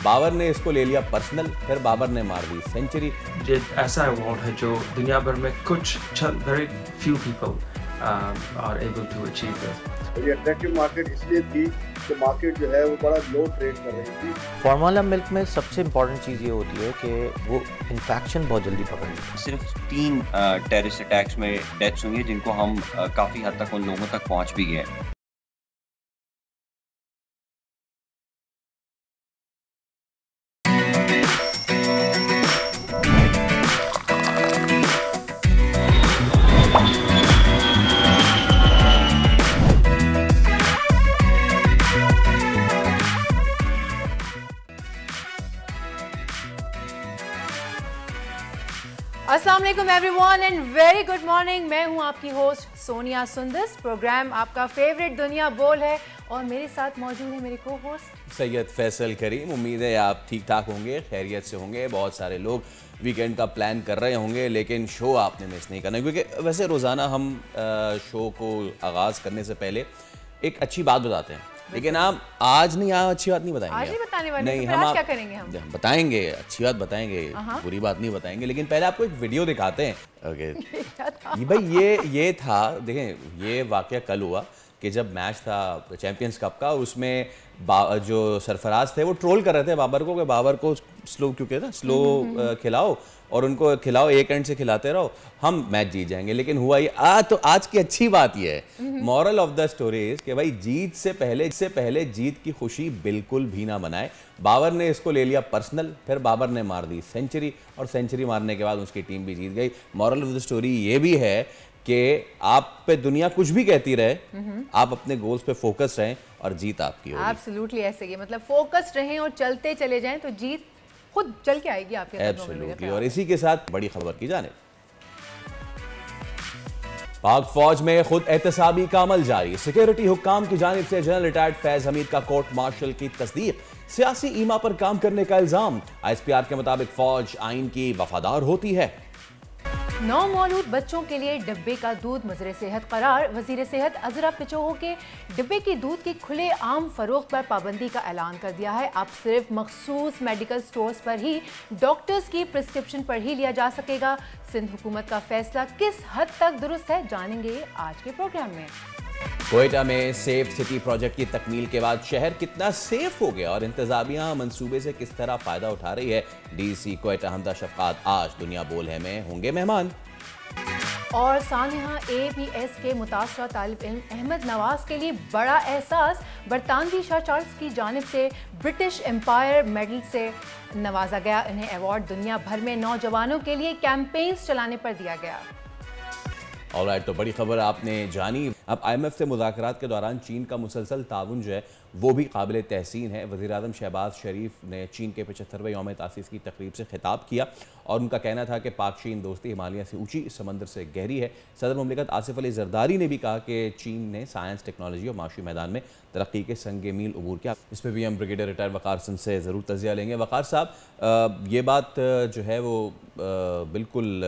बाबर ने इसको ले लिया पर्सनल, फिर बाबर ने मार दी सेंचुरी। ये ऐसा अवार्ड है जो दुनिया भर में कुछ very few people are able to achieve this। ये अट्रैक्टिव मार्केट इसलिए थी कि मार्केट जो है वो बड़ा लो ट्रेड कर रही थी। फॉर्मूला मिल्क में सबसे इम्पॉर्टेंट चीज़ ये होती है कि वो इन्फेक्शन बहुत जल्दी पकड़ लेती है। सिर्फ 3 टेररिस्ट अटैक्स में डेथ्स हुई है, जिनको हम काफ़ी हद तक उन लोगों तक पहुंच भी गए। अस्सलाम वालेकुम everyone and very good morning. मैं हूं आपकी होस्ट सोनिया सुंदस। प्रोग्राम आपका फेवरेट दुनिया बोल है और मेरे साथ मौजूद है मेरे को होस्ट सैयद फैसल करीम। उम्मीद है आप ठीक ठाक होंगे, खैरियत से होंगे। बहुत सारे लोग वीकेंड का प्लान कर रहे होंगे, लेकिन शो आपने मिस नहीं करना, क्योंकि वैसे रोज़ाना हम शो को आगाज़ करने से पहले एक अच्छी बात बताते हैं, लेकिन आप आज नहीं, अच्छी बात नहीं बताएंगे। आज नहीं बताने वाले, नहीं, तो हम आज क्या करेंगे? हम बताएंगे, अच्छी बात बताएंगे, बुरी बात नहीं बताएंगे। लेकिन पहले आपको एक वीडियो दिखाते हैं। ओके ये भाई ये था, देखें, ये वाकया कल हुआ कि जब मैच था चैंपियंस कप का, उसमें जो सरफराज थे वो ट्रोल कर रहे थे बाबर को कि बाबर को स्लो क्योंकि ना स्लो खिलाओ और उनको खिलाओ, एक एंड से खिलाते रहो, हम मैच जीत जाएंगे। लेकिन हुआ ये तो आज की अच्छी बात ये है, moral of the story is कि भाई जीत से पहले जीत की खुशी बिल्कुल भी ना बनाए। बाबर ने इसको ले लिया पर्सनल, फिर बाबर ने मार दी सेंचुरी, और सेंचुरी मारने के बाद उसकी टीम भी जीत गई। मॉरल ऑफ द स्टोरी ये भी है कि आप पे दुनिया कुछ भी कहती रहे, आप अपने गोल्स पे फोकस रहें और जीत आपकी होगी। एब्सोल्युटली ऐसे ही, मतलब फोकस्ड रहें और चलते चले जाएं तो जीत खुद चल के आएगी आपके कदमों में। एब्सोल्युटली। और इसी के साथ बड़ी खबर की जानिब, पाक फौज में खुद एहतसाबी का अमल जारी। सिक्योरिटी हुक्काम की जानिब से जनरल रिटायर्ड फैज हमीद का कोर्ट मार्शल की तस्दीक। सियासी ईमा पर काम करने का इल्जाम। ISPR के मुताबिक फौज आइन की वफादार होती है। 9 मौलूद बच्चों के लिए डिब्बे का दूध मज़र सेहत करार। वज़ीर सेहत अजरा पिचोहो के डिब्बे की दूध की खुले आम फरोख्त पर पाबंदी का ऐलान कर दिया है। अब सिर्फ मखसूस मेडिकल स्टोर्स पर ही डॉक्टर्स की प्रिस्क्रिप्शन पर ही लिया जा सकेगा। सिंध हुकूमत का फैसला किस हद तक दुरुस्त है, जानेंगे आज के प्रोग्राम में। क्वेटा में सेफ सिटी प्रोजेक्ट की तकमील के बाद शहर कितना सेफ हो गया और इंतजामिया मंसूबे से किस तरह फायदा उठा रही है। DC क्वेटा हमदा शफकात आज दुनिया बोल है में होंगे मेहमान। और सानिहा ABS के मुतासरा तालिब इल्म अहमद नवाज के लिए बड़ा एहसास। बरतानवी शाह चार्ल्स की जानिब से ब्रिटिश एम्पायर मेडल से नवाजा गया। इन्हें अवार्ड दुनिया भर में नौजवानों के लिए कैंपेन्स चलाने पर दिया गया। ऑलराइट, तो बड़ी खबर आपने जानी। अब IMF से मुज़ाकरात के दौरान चीन का मुसलसल ताउन जो है वो भी काबिल तहसीन है। वज़ीर-ए-आज़म शहबाज शरीफ ने चीन के 75वें यौम तासीस की तकरीब से खिताब किया और उनका कहना था कि पाक चीन दोस्ती हिमालय से ऊंची, समंदर से गहरी है। सदर मुमलिकत आसिफ अली जरदारी ने भी कहा कि चीन ने साइंस, टेक्नोलॉजी और माशी मैदान में तरक्की के संग मील अबूर किया। इस पर भी हम ब्रिगेडियर रिटायर वक़ार सिंह से ज़रूर तज़िया लेंगे। वक़ार साहब, ये बात जो है वो बिल्कुल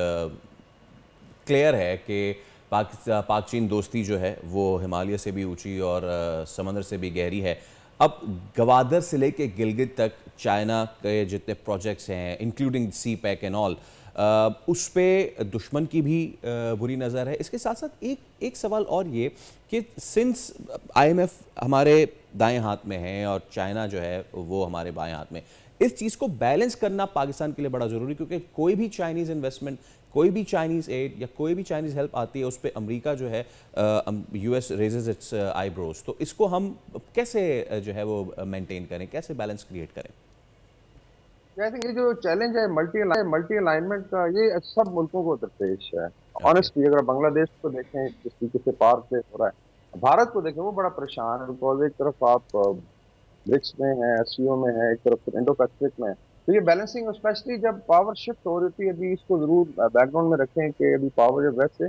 क्लियर है कि पाक चीन दोस्ती जो है वो हिमालय से भी ऊंची और समंदर से भी गहरी है। अब गवादर से लेके गिलगित तक चाइना के जितने प्रोजेक्ट्स हैं, इंक्लूडिंग CPEC एंड ऑल, उस पे दुश्मन की भी बुरी नज़र है। इसके साथ साथ एक सवाल और ये कि सिंस IMF हमारे दाएं हाथ में है और चाइना जो है वो हमारे बाएं हाथ में, इस चीज़ को बैलेंस करना पाकिस्तान के लिए बड़ा ज़रूरी, क्योंकि कोई भी चाइनीज़ इन्वेस्टमेंट, कोई भी चाइनीज़ एड या कोई भी चाइनीज़ हेल्प आती है उस पर अमेरिका जो है US रेजेस इट्स आईब्रोज। तो इसको हम कैसे जो है वो मेंटेन करें, कैसे बैलेंस क्रिएट करें? आई थिंक ये जो चैलेंज है मल्टी अलाइनमेंट का, ये सब मुल्कों को दरपेश है। ऑनेस्टली अगर बांग्लादेश को देखें जिस तरीके से पार से हो रहा है, भारत को देखें वो बड़ा परेशान है, बिकॉज एक तरफ आप ब्रिक्स में है, SCO में है, एक तरफ इंडो पैसिफिक में है। तो ये बैलेंसिंग, स्पेशली जब पावर शिफ्ट हो रही थी, अभी इसको जरूर बैकग्राउंड में रखें कि अभी पावर जब वैसे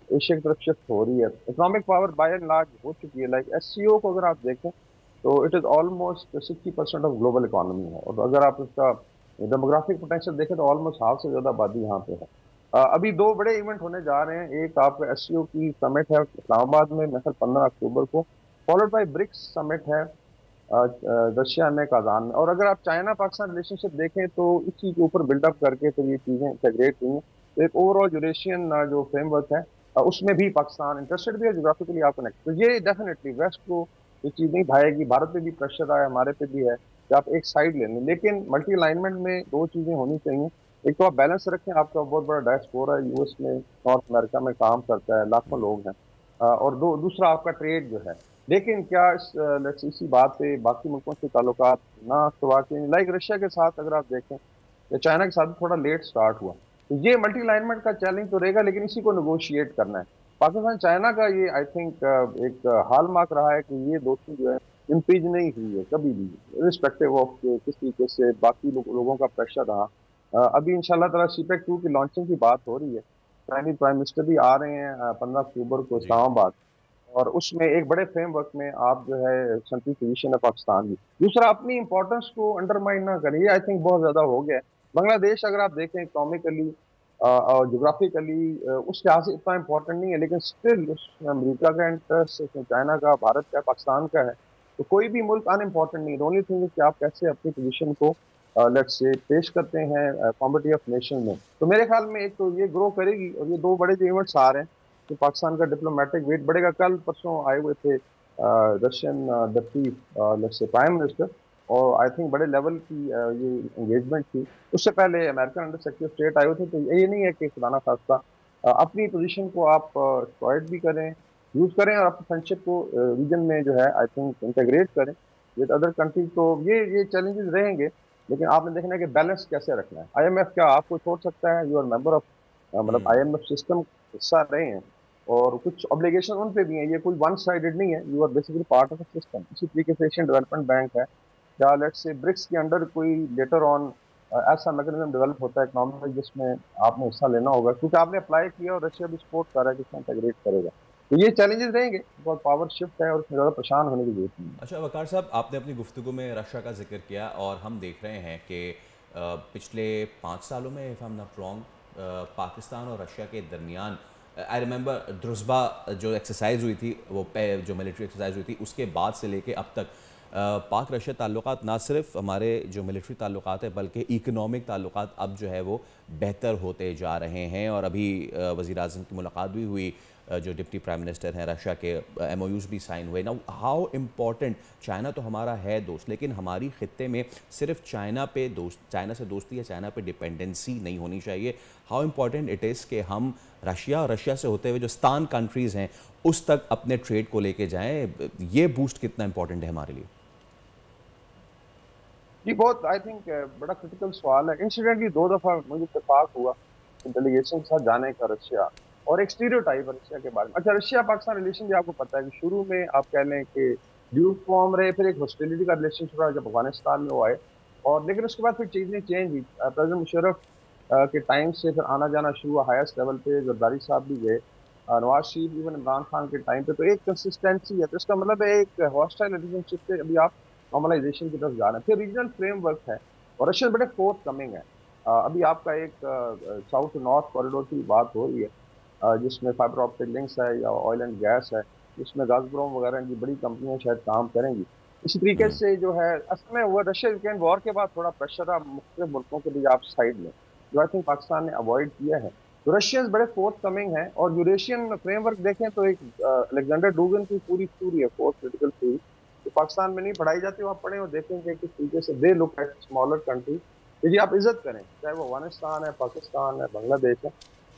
एशिया की तरफ शिफ्ट हो रही है, economic power bye and large हो चुकी है। लाइक SCO को अगर आप देखें तो it is almost 60% of global economy है, और अगर आप इसका डेमोग्राफिक पोटेंशियल देखें तो ऑलमोस्ट हाफ से ज़्यादा आबादी यहाँ पे है। अभी 2 बड़े इवेंट होने जा रहे हैं। एक आपका SCO की समिट है इस्लामाबाद में, मतलब 15 अक्टूबर को, फॉलोड बाय ब्रिक्स समिट है रशिया में, कजान में। और अगर आप चाइना पाकिस्तान रिलेशनशिप देखें तो इसी के ऊपर बिल्डअप करके फिर ये चीज़ें इंटीग्रेट हुई हैं। तो एक ओवरऑल यूरेशियन जो फ्रेमवर्क है उसमें भी पाकिस्तान इंटरेस्टेड भी है, जोग्राफिकली आप कनेक्ट। तो ये डेफिनेटली वेस्ट को ये चीज़ नहीं भाएगी। भारत पे भी प्रेशर आया, हमारे पे भी है कि आप एक साइड ले लें, लेकिन मल्टी अलाइनमेंट में दो चीज़ें होनी चाहिए। एक तो आप बैलेंस रखें, आपका बहुत बड़ा डायस्पोरा है, यूएस में, नॉर्थ अमेरिका में काम करता है, लाखों लोग हैं। और दूसरा आपका ट्रेड जो है। लेकिन क्या इसी बात पे बाकी मुल्कों से ताल्लुकात ना करवा के, लाइक रशिया के साथ अगर आप देखें या चाइना के साथ भी थोड़ा लेट स्टार्ट हुआ, तो ये मल्टी अलाइनमेंट का चैलेंज तो रहेगा, लेकिन इसी को नेगोशिएट करना है। पाकिस्तान चाइना का ये आई थिंक एक हॉलमार्क रहा है कि ये दोस्ती जो है इम्पीज नहीं हुई है कभी भी, रिस्पेक्टिव ऑफ किस तरीके से बाकी लोगों का प्रेशर रहा। अभी इंशाल्लाह ताला सीपेक 2 की लॉन्चिंग की बात हो रही है। चाइनीज प्राइम मिनिस्टर भी आ रहे हैं 15 अक्टूबर को इस्लामाबाद, और उसमें एक बड़े फ्रेमवर्क में आप जो है सेंट्रल पोजीशन है पाकिस्तान की। दूसरा, अपनी इंपॉर्टेंस को अंडरमाइन ना करें, ये आई थिंक बहुत ज्यादा हो गया है। बांग्लादेश अगर आप देखें इकोनॉमिकली और जोग्राफिकली उस लिहाज से इतना इंपॉर्टेंट नहीं है, लेकिन स्टिल उसमें अमेरिका का इंटरेस्ट, उसमें चाइना का, भारत का, पाकिस्तान का है। तो कोई भी मुल्क अनइम्पॉर्टेंट नहीं है। ओनली थिंग कि आप कैसे अपनी पोजीशन को लेट्स से पेश करते हैं कॉम्पिटी ऑफ नेशन में। तो मेरे ख्याल में एक तो ये ग्रो करेगी, और ये दो बड़े जो इवेंट्स आ रहे हैं तो पाकिस्तान का डिप्लोमेटिक वेट बढ़ेगा। कल परसों आए हुए थे Russian deputy let's say prime minister, और आई थिंक बड़े लेवल की ये एंगेजमेंट थी। उससे पहले American under secretary of state आए हुए थे। तो ये नहीं है कि खुदा खास्ता अपनी पोजीशन को आप एक्सप्लॉइट भी करें, यूज करें, और अपनी फ्रेंडशिप को रीजन में जो है आई थिंक इंटीग्रेट करें विद अदर कंट्रीज। तो ये चैलेंजेस रहेंगे, लेकिन आपने देखना है कि बैलेंस कैसे रखना है। आईएमएफ क्या आपको छोड़ सकता है? यू आर मेंबर ऑफ, मतलब आईएमएफ सिस्टम हिस्सा रहे हैं, और कुछ ऑब्लिगेशन उन पे भी हैं। ये कोई वन साइडेड नहीं है, you are basically part of a system. इसी तरीके से एशियन डेवलपमेंट बैंक है, या लेट्स से ब्रिक्स के अंडर कोई लेटर ऑन ऐसा मैकेनिज्म डेवलप होता है इकोनॉमिक, जिसमें आपने हिस्सा लेना होगा, क्योंकि आपने अप्लाई किया और रशिया भी सपोर्ट कर रहा है कि इसमें इंटीग्रेट करेगा। तो ये चैलेंजेस रहेंगे, बहुत पावर शिफ्ट है, और उसमें ज़्यादा परेशान होने की जरूरत नहीं है। अच्छा वकार साहब, आपने अपनी गुफ्तगू में रशिया का जिक्र किया, और हम देख रहे हैं कि पिछले 5 सालों में, if I am not wrong, Pakistan और रशिया के दरमियान, आई रिमेंबर द्रुज़बा जो एक्सरसाइज हुई थी, वो जो मिलिट्री एक्सरसाइज हुई थी, उसके बाद से लेके अब तक पाक रशिया ताल्लुकात ना सिर्फ हमारे जो मिलिट्री ताल्लुकात है, बल्कि इकनॉमिक ताल्लुकात अब जो है वो बेहतर होते जा रहे हैं। और अभी वज़ीर आज़म की मुलाकात भी हुई, जो डिप्टी प्राइम मिनिस्टर हैं रशिया के, MOUs भी साइन हुए। ना हाउ इम्पॉर्टेंट, चाइना तो हमारा है दोस्त, लेकिन हमारी ख़ित्ते में सिर्फ चाइना से दोस्ती या चाइना पे डिपेंडेंसी नहीं होनी चाहिए। हाउ इम्पॉर्टेंट इट इज़ कि हम रशिया और रशिया से होते हुए जो स्तान कंट्रीज़ हैं उस तक अपने ट्रेड को लेके जाएँ, ये बूस्ट कितना इंपॉर्टेंट है हमारे लिए? जी बहुत आई थिंक बड़ा क्रिटिकल सवाल है। इंसिडेंटली 2 दफ़ा मुझे इत्तेफाक हुआ डेलीगेशन के साथ जाने का रशिया, और एक स्टीरियोटाइप रशिया के बारे में। अच्छा, रशिया पाकिस्तान रिलेशन भी आपको पता है कि शुरू में आप कह लें कि ड्यूक फॉर्म रहे, फिर एक हॉस्टिलिटी का रिलेशनशिप रहा जब अफगानिस्तान में वो आए, और लेकिन उसके बाद फिर चीज़ें चेंज हुई। प्रेसिडेंट मुशर्रफ के टाइम से फिर आना जाना शुरू हुआ हाईएस्ट लेवल पे, जरदारी साहब भी गए, नवाज शरीफ, इवन इमरान खान के टाइम पे। तो एक कंसिस्टेंसी है, तो इसका मतलब है एक हॉस्टाइल रिलेशनशिप से अभी आप नॉर्मलाइजेशन की तरफ जा रहे हैं। फिर रीजनल फ्रेमवर्क है, और रशिया बड़े फोर्थ कमिंग है। अभी आपका एक साउथ नॉर्थ कॉरिडोर की बात हो रही है, जिसमें फाइबर ऑप्टिक लिंक्स है या ऑयल एंड गैस है, जिसमें गाज़प्रोम वगैरह की बड़ी कंपनियां शायद काम करेंगी। इसी तरीके से जो है असल में वो रशिया यूक्रेन वॉर के बाद थोड़ा प्रेशर आप मुख्तलिफ मुल्कों के लिए आप साइड में, जो आई थिंक पाकिस्तान ने अवॉइड किया है। तो रशियंस बड़े फोर्थ कमिंग हैं। और यूरेशियन फ्रेमवर्क देखें तो एक अलेक्जेंडर डुगिन की पूरी थ्योरी है, फोर्थ क्रिटिकल थ्योरी, तो पाकिस्तान में नहीं पढ़ाई जाती। आप पढ़ें और देखेंगे किस तरीके से they look at smaller country. यदि आप इज्जत करें, चाहे वो अफगानिस्तान है, पाकिस्तान है, बांग्लादेश है,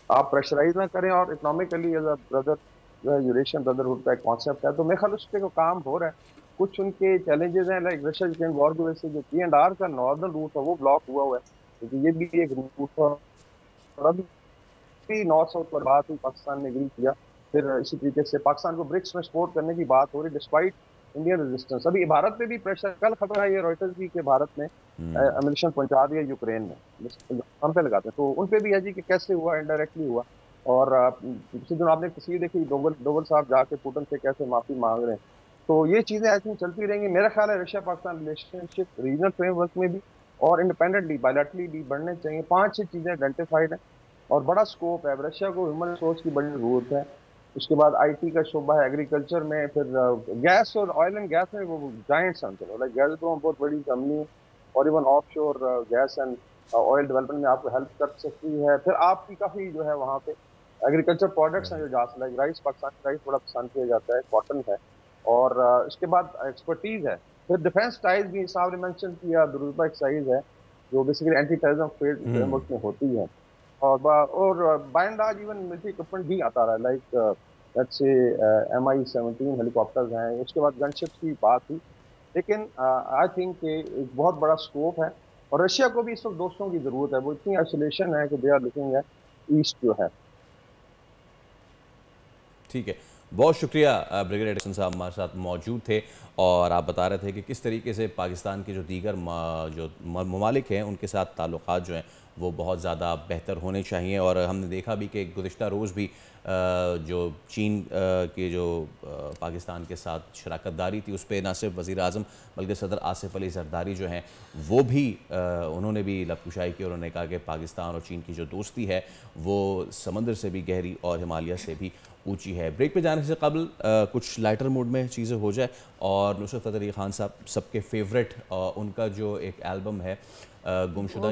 आप प्रेशराइज ना करें, और इकोनॉमिकली एज अ ब्रदर जो है यूरेशियन ब्रदरहुड का एक कॉन्सेप्ट है। तो मेरे ख्याल उस पर काम हो रहा है। कुछ उनके चैलेंजेस हैं, लाइक रशिया यूक्रेन वॉर की वजह से जो P&R का नॉर्दर्न रूट है वो ब्लॉक हुआ है, क्योंकि ये भी एक रूट था। और अभी नॉर्थ साउथ पर बात हुई, पाकिस्तान ने एग्री किया। फिर इसी तरीके से पाकिस्तान को ब्रिक्स में सपोर्ट करने की बात हो रही, डिस्पाइट इंडियन रेजिस्टेंस। अभी भारत पे भी प्रेशर, कल खबर है ये रॉयटर्स की कि भारत ने एमिनेशन पहुंचा दिया यूक्रेन में, हम पे लगाते हैं। तो उन पे भी है जी कि कैसे हुआ, इनडायरेक्टली हुआ। और पिछले दिन आपने तस्वीर देखी, डोवल साहब जाके पुतिन से कैसे माफी मांग रहे हैं। तो ये चीजें आई थिंक चलती रहेंगी। मेरा ख्याल है Russia Pakistan relationship regional framework में भी और इंडिपेंडेंटली बायलैटरली भी बढ़ने चाहिए। 5-6 चीजें आइडेंटिफाइड है और बड़ा स्कोप है। रशिया को ह्यूमन रिसोर्स की बड़ी जरूरत है, उसके बाद आईटी का शोबा है, एग्रीकल्चर में, फिर गैस और ऑयल एंड गैस में वो जायंट्स हैं, चलो लाइक गैस तो बहुत बड़ी कंपनी है, और even offshore gas and oil development में आपको हेल्प कर सकती है। फिर आपकी काफ़ी जो है वहाँ पे एग्रीकल्चर प्रोडक्ट्स हैं जो जा लाइक राइस, पाकिस्तानी राइस बड़ा पसंद किया जाता है, कॉटन है, और इसके बाद एक्सपर्टीज है। फिर डिफेंस टाइज भी साहब ने मेंशन किया, दुरुपा एक्साइज है जो बेसिकली एंटी टेररिज्म फ्रेमवर्क में होती है, और by and large even military equipment भी आता रहा है, like let's say MI-17 helicopters हैं। उसके बाद गनशिप्स की बात हुई, लेकिन आई थिंक एक बहुत बड़ा स्कोप है, और रशिया को भी इस वक्त दोस्तों की जरूरत है, वो इतनी आइसोलेशन है कि they are looking at east जो है। ठीक है, बहुत शुक्रिया ब्रिगेडियर हसन साहब हमारे साथ मौजूद थे, और आप बता रहे थे कि किस तरीके से पाकिस्तान के जो दीगर जो ममालिक हैं उनके साथ ताल्लुकात जो हैं वो बहुत ज़्यादा बेहतर होने चाहिए। और हमने देखा भी कि गुज़िश्ता रोज़ भी जो चीन के जो पाकिस्तान के साथ शराकतदारी थी उस पर न सिर्फ वज़ीर आज़म बल्कि सदर आसिफ अली ज़रदारी जो हैं वो भी उन्होंने भी लबकुशाई की, और उन्होंने कहा कि पाकिस्तान और चीन की जो दोस्ती है वो समंदर से भी गहरी और हिमालय से भी ऊंची है। ब्रेक पे जाने से कबल कुछ लाइटर मूड में चीज़ें हो जाए, और नुसरत फ़तेह अली ख़ान साहब सबके फेवरेट उनका जो एक एल्बम है गुमशुदा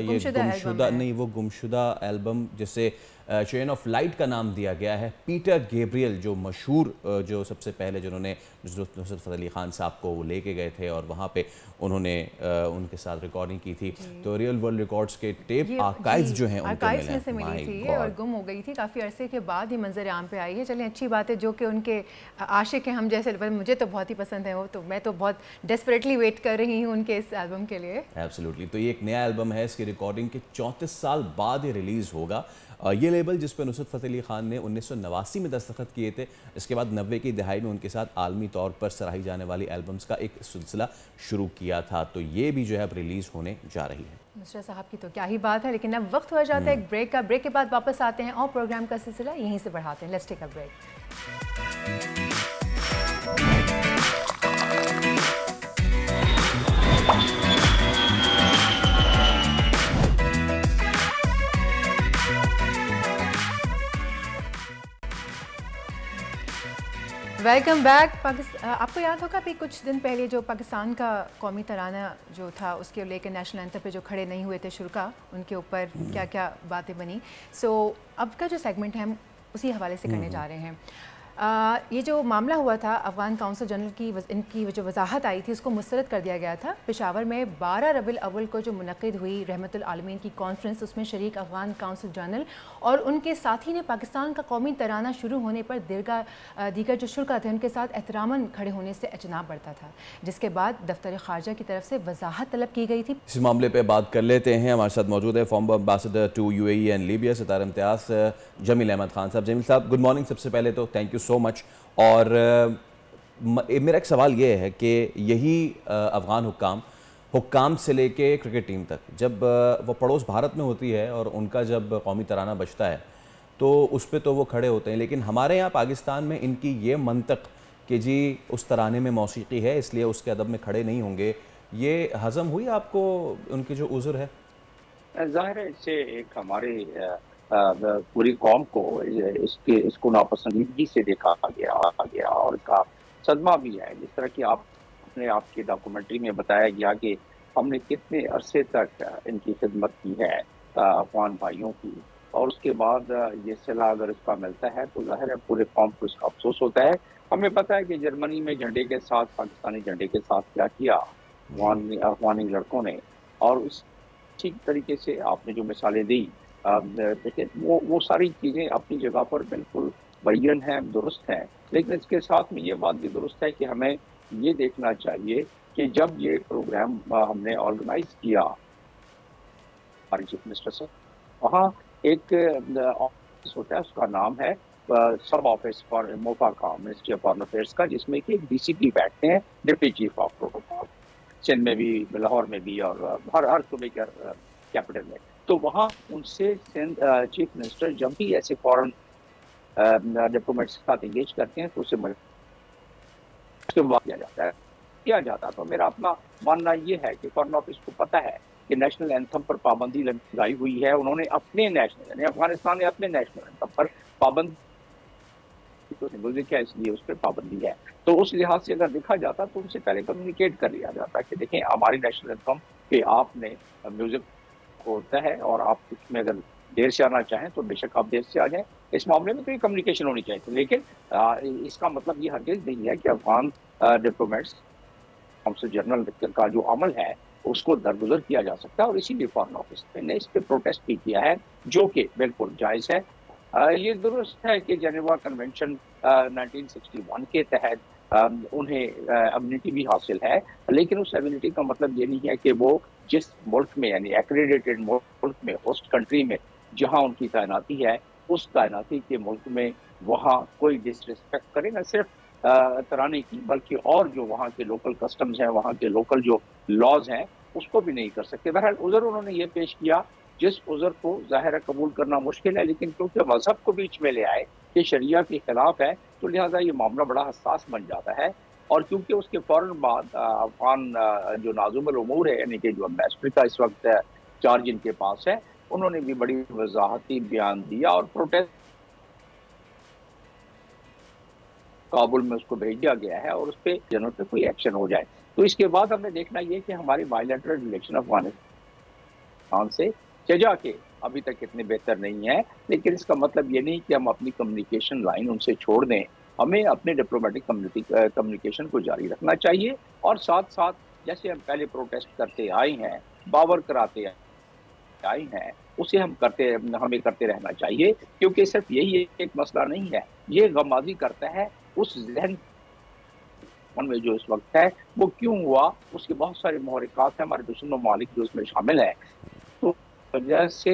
एल्बम जिसे चेन ऑफ लाइट का नाम दिया गया है, पीटर गैब्रियल जो मशहूर जो सबसे पहले जिन्होंने नुसरत फ़तेह अली ख़ान साहब को वो लेके गए थे और वहाँ पे उन्होंने उनके साथ रिकॉर्डिंग की थी, तो रियल वर्ल्ड रिकॉर्ड्स के टेप आर्काइव्स जो हैं उनके में से मिली थी और गुम हो गई थी, काफ़ी अरसे के बाद ही मंजर आम पे आई है। चलिए अच्छी बात है, जो कि उनके आशिक हैं हम जैसे, मुझे तो बहुत ही पसंद है वो, तो मैं तो बहुत डेस्परेटली वेट कर रही हूँ उनके इस एल्बम के लिए। एब्सोल्युटली, तो ये एक नया एल्बम है, इसकी रिकॉर्डिंग के 34 साल बाद ये रिलीज़ होगा। ये लेबल जिस पर नुसरत फ़तेह अली ख़ान ने 1989 में दस्तखत किए थे, इसके बाद 90 की दहाई में उनके साथ आलमी तौर पर सराही जाने वाली एल्बम्स का एक सिलसिला शुरू किया था, तो ये भी जो है अब रिलीज़ होने जा रही है। नुसरत साहब की तो क्या ही बात है, लेकिन अब वक्त हो जाता है एक ब्रेक का। ब्रेक के बाद वापस आते हैं और प्रोग्राम का सिलसिला यहीं से बढ़ाते हैं। Let's take a break. Welcome back. आपको याद होगा अभी कुछ दिन पहले जो पाकिस्तान का कौमी तराना जो था उसके लेकर नेशनल एंथम पे जो खड़े नहीं हुए थे शुरा, उनके ऊपर क्या क्या बातें बनी। सो अब का जो सेगमेंट है हम उसी हवाले से करने जा रहे हैं। ये जो मामला हुआ था अफ़गान काउंसिल जनरल की इनकी जो वजाहत आई थी उसको मुस्तरद कर दिया गया था। पेशावर में 12 रबीउल अव्वल को जो मुनक़िद हुई रहमतुल आलमीन की कॉन्फ्रेंस, उसमें शरीक अफ़गान काउंसिल जनरल और उनके साथी ने पाकिस्तान का कौमी तराना शुरू होने पर दीगर जो शुरा थे उनके साथ एहतरामन खड़े होने से अजनाब बढ़ता था, जिसके बाद दफ्तर ख़ारजा की तरफ से वजाहत तलब की गई थी। इस मामले पर बात कर लेते हैं, हमारे साथ मौजूद है former ambassador to UAE and Libya Sitara Imtiaz Jamil Ahmed Khan sahab. Jamil साहब गुड मॉर्निंग, सबसे पहले तो थैंक यू सो मच। और मेरा एक सवाल ये है कि यही अफ़गान हुक्काम से लेके क्रिकेट टीम तक, जब वो पड़ोस भारत में होती है और उनका जब कौमी तराना बजता है तो उस पर तो वो खड़े होते हैं, लेकिन हमारे यहाँ पाकिस्तान में इनकी ये मंतक कि जी उस तराने में मौसीकी है इसलिए उसके अदब में खड़े नहीं होंगे, ये हज़म हुई आपको उनकी जो उज़र है? ज़ाहिर है इससे एक हमारे पूरी कौम को इसको नापसंदीदगी से देखा गया और इसका सदमा भी है। जिस तरह की आपने आपकी डॉक्यूमेंट्री में बताया गया कि हमने कितने अरसे तक इनकी खिदमत की है अफगान भाइयों की, और उसके बाद ये सिला अगर इसका मिलता है तो ज़ाहिर है पूरे कौम को इसका अफसोस होता है। हमें पता है कि जर्मनी में झंडे के साथ, पाकिस्तानी झंडे के साथ क्या किया अफगानी लड़कों ने, और उस ठीक तरीके से आपने जो मिसालें दी देखिए वो सारी चीज़ें अपनी जगह पर बिल्कुल बैन हैं, दुरुस्त हैं, लेकिन इसके साथ में ये बात भी दुरुस्त है कि हमें ये देखना चाहिए कि जब ये प्रोग्राम हमने ऑर्गेनाइज किया हमारे चीफ मिनिस्टर से, वहाँ एक ऑफिस होता है, उसका नाम है सब ऑफिस फॉर मोफा का, मिनिस्ट्री ऑफ फॉरेन अफेयर्स का, जिसमें कि DCP बैठते हैं, deputy chief of protocol, Sindh में भी, लाहौर में भी, और हर सूबे के कैपिटल में। तो वहाँ उनसे सिंध चीफ मिनिस्टर जब भी ऐसे फॉरेन डिप्लोमेट्स के साथ इंगेज करते हैं तो उससे किया जाता। तो मेरा अपना मानना ये है कि फॉरेन ऑफिस को पता है कि नेशनल एंथम पर पाबंदी लगाई हुई है, उन्होंने अपने नेशनल यानी अफगानिस्तान ने अपने नेशनल एंथम पर पाबंदी कि उसने गुज़र किया इसलिए उस पर पाबंदी है। तो उस लिहाज से अगर देखा जाता तो उनसे पहले कम्युनिकेट कर लिया जाता कि देखें हमारी नेशनल एंथम पे आपने म्यूजिक होता है और आप उसमें अगर देर से आना चाहें तो बेशक आप देर से आ जाएं। इस मामले में तो ये कम्युनिकेशन होनी चाहिए थी, लेकिन इसका मतलब ये हरगिज़ नहीं है कि अफगान डिप्लोमेट्स काउंसिल जनरल का जो अमल है उसको दरगुजर किया जा सकता है, और इसीलिए फॉरेन ऑफिस ने इस पर प्रोटेस्ट भी किया है, जो कि बिल्कुल जायज़ है। ये दुरुस्त है कि जेनेवा कन्वेंशन 1961 के तहत उन्हें इम्यूनिटी भी हासिल है, लेकिन उस इम्यूनिटी का मतलब ये नहीं है कि वो जिस मुल्क में यानी एक्रेडिटेड मुल्क में, होस्ट कंट्री में जहाँ उनकी तैनाती है, उस तैनाती के मुल्क में वहाँ कोई डिसरिस्पेक्ट करे, न सिर्फ तराने की बल्कि और जो वहाँ के लोकल कस्टम्स हैं, वहाँ के लोकल जो लॉज हैं उसको भी नहीं कर सकते। बहरहाल उज़र उन्होंने ये पेश किया जिस उज़र को ज़ाहिर है कबूल करना मुश्किल है, लेकिन क्योंकि मजहब को बीच में ले आए कि शरिया के खिलाफ है तो लिहाजा ये मामला बड़ा हसास बन जाता है। और क्योंकि उसके फ़ौरन बाद अफगान जो नाज़ुमुल उमूर है यानी कि जो एम्बेसडर का इस वक्त चार्ज इनके पास है, उन्होंने भी बड़ी वजाहती बयान दिया और प्रोटेस्ट काबुल में उसको भेज दिया गया है और उस पर जनों पे कोई एक्शन हो जाए। तो इसके बाद हमें देखना ये कि हमारी बायलैटरल रिलेशन अफगानिस्तान से सजा के अभी तक इतने बेहतर नहीं है, लेकिन इसका मतलब ये नहीं कि हम अपनी कम्युनिकेशन लाइन उनसे छोड़ दें। हमें अपने डिप्लोमेटिक कम्युनिकेशन को जारी रखना चाहिए और साथ साथ जैसे हम पहले प्रोटेस्ट करते आए हैं, बावर कराते आए हैं, उसे हमें करते रहना चाहिए, क्योंकि सिर्फ यही एक मसला नहीं है, ये गमाजी करता है उस जहन में जो इस वक्त है वो क्यों हुआ, उसके बहुत सारे महरिकात हैं, हमारे दुश्मन ममालिक जो उसमें शामिल है, तो वजह से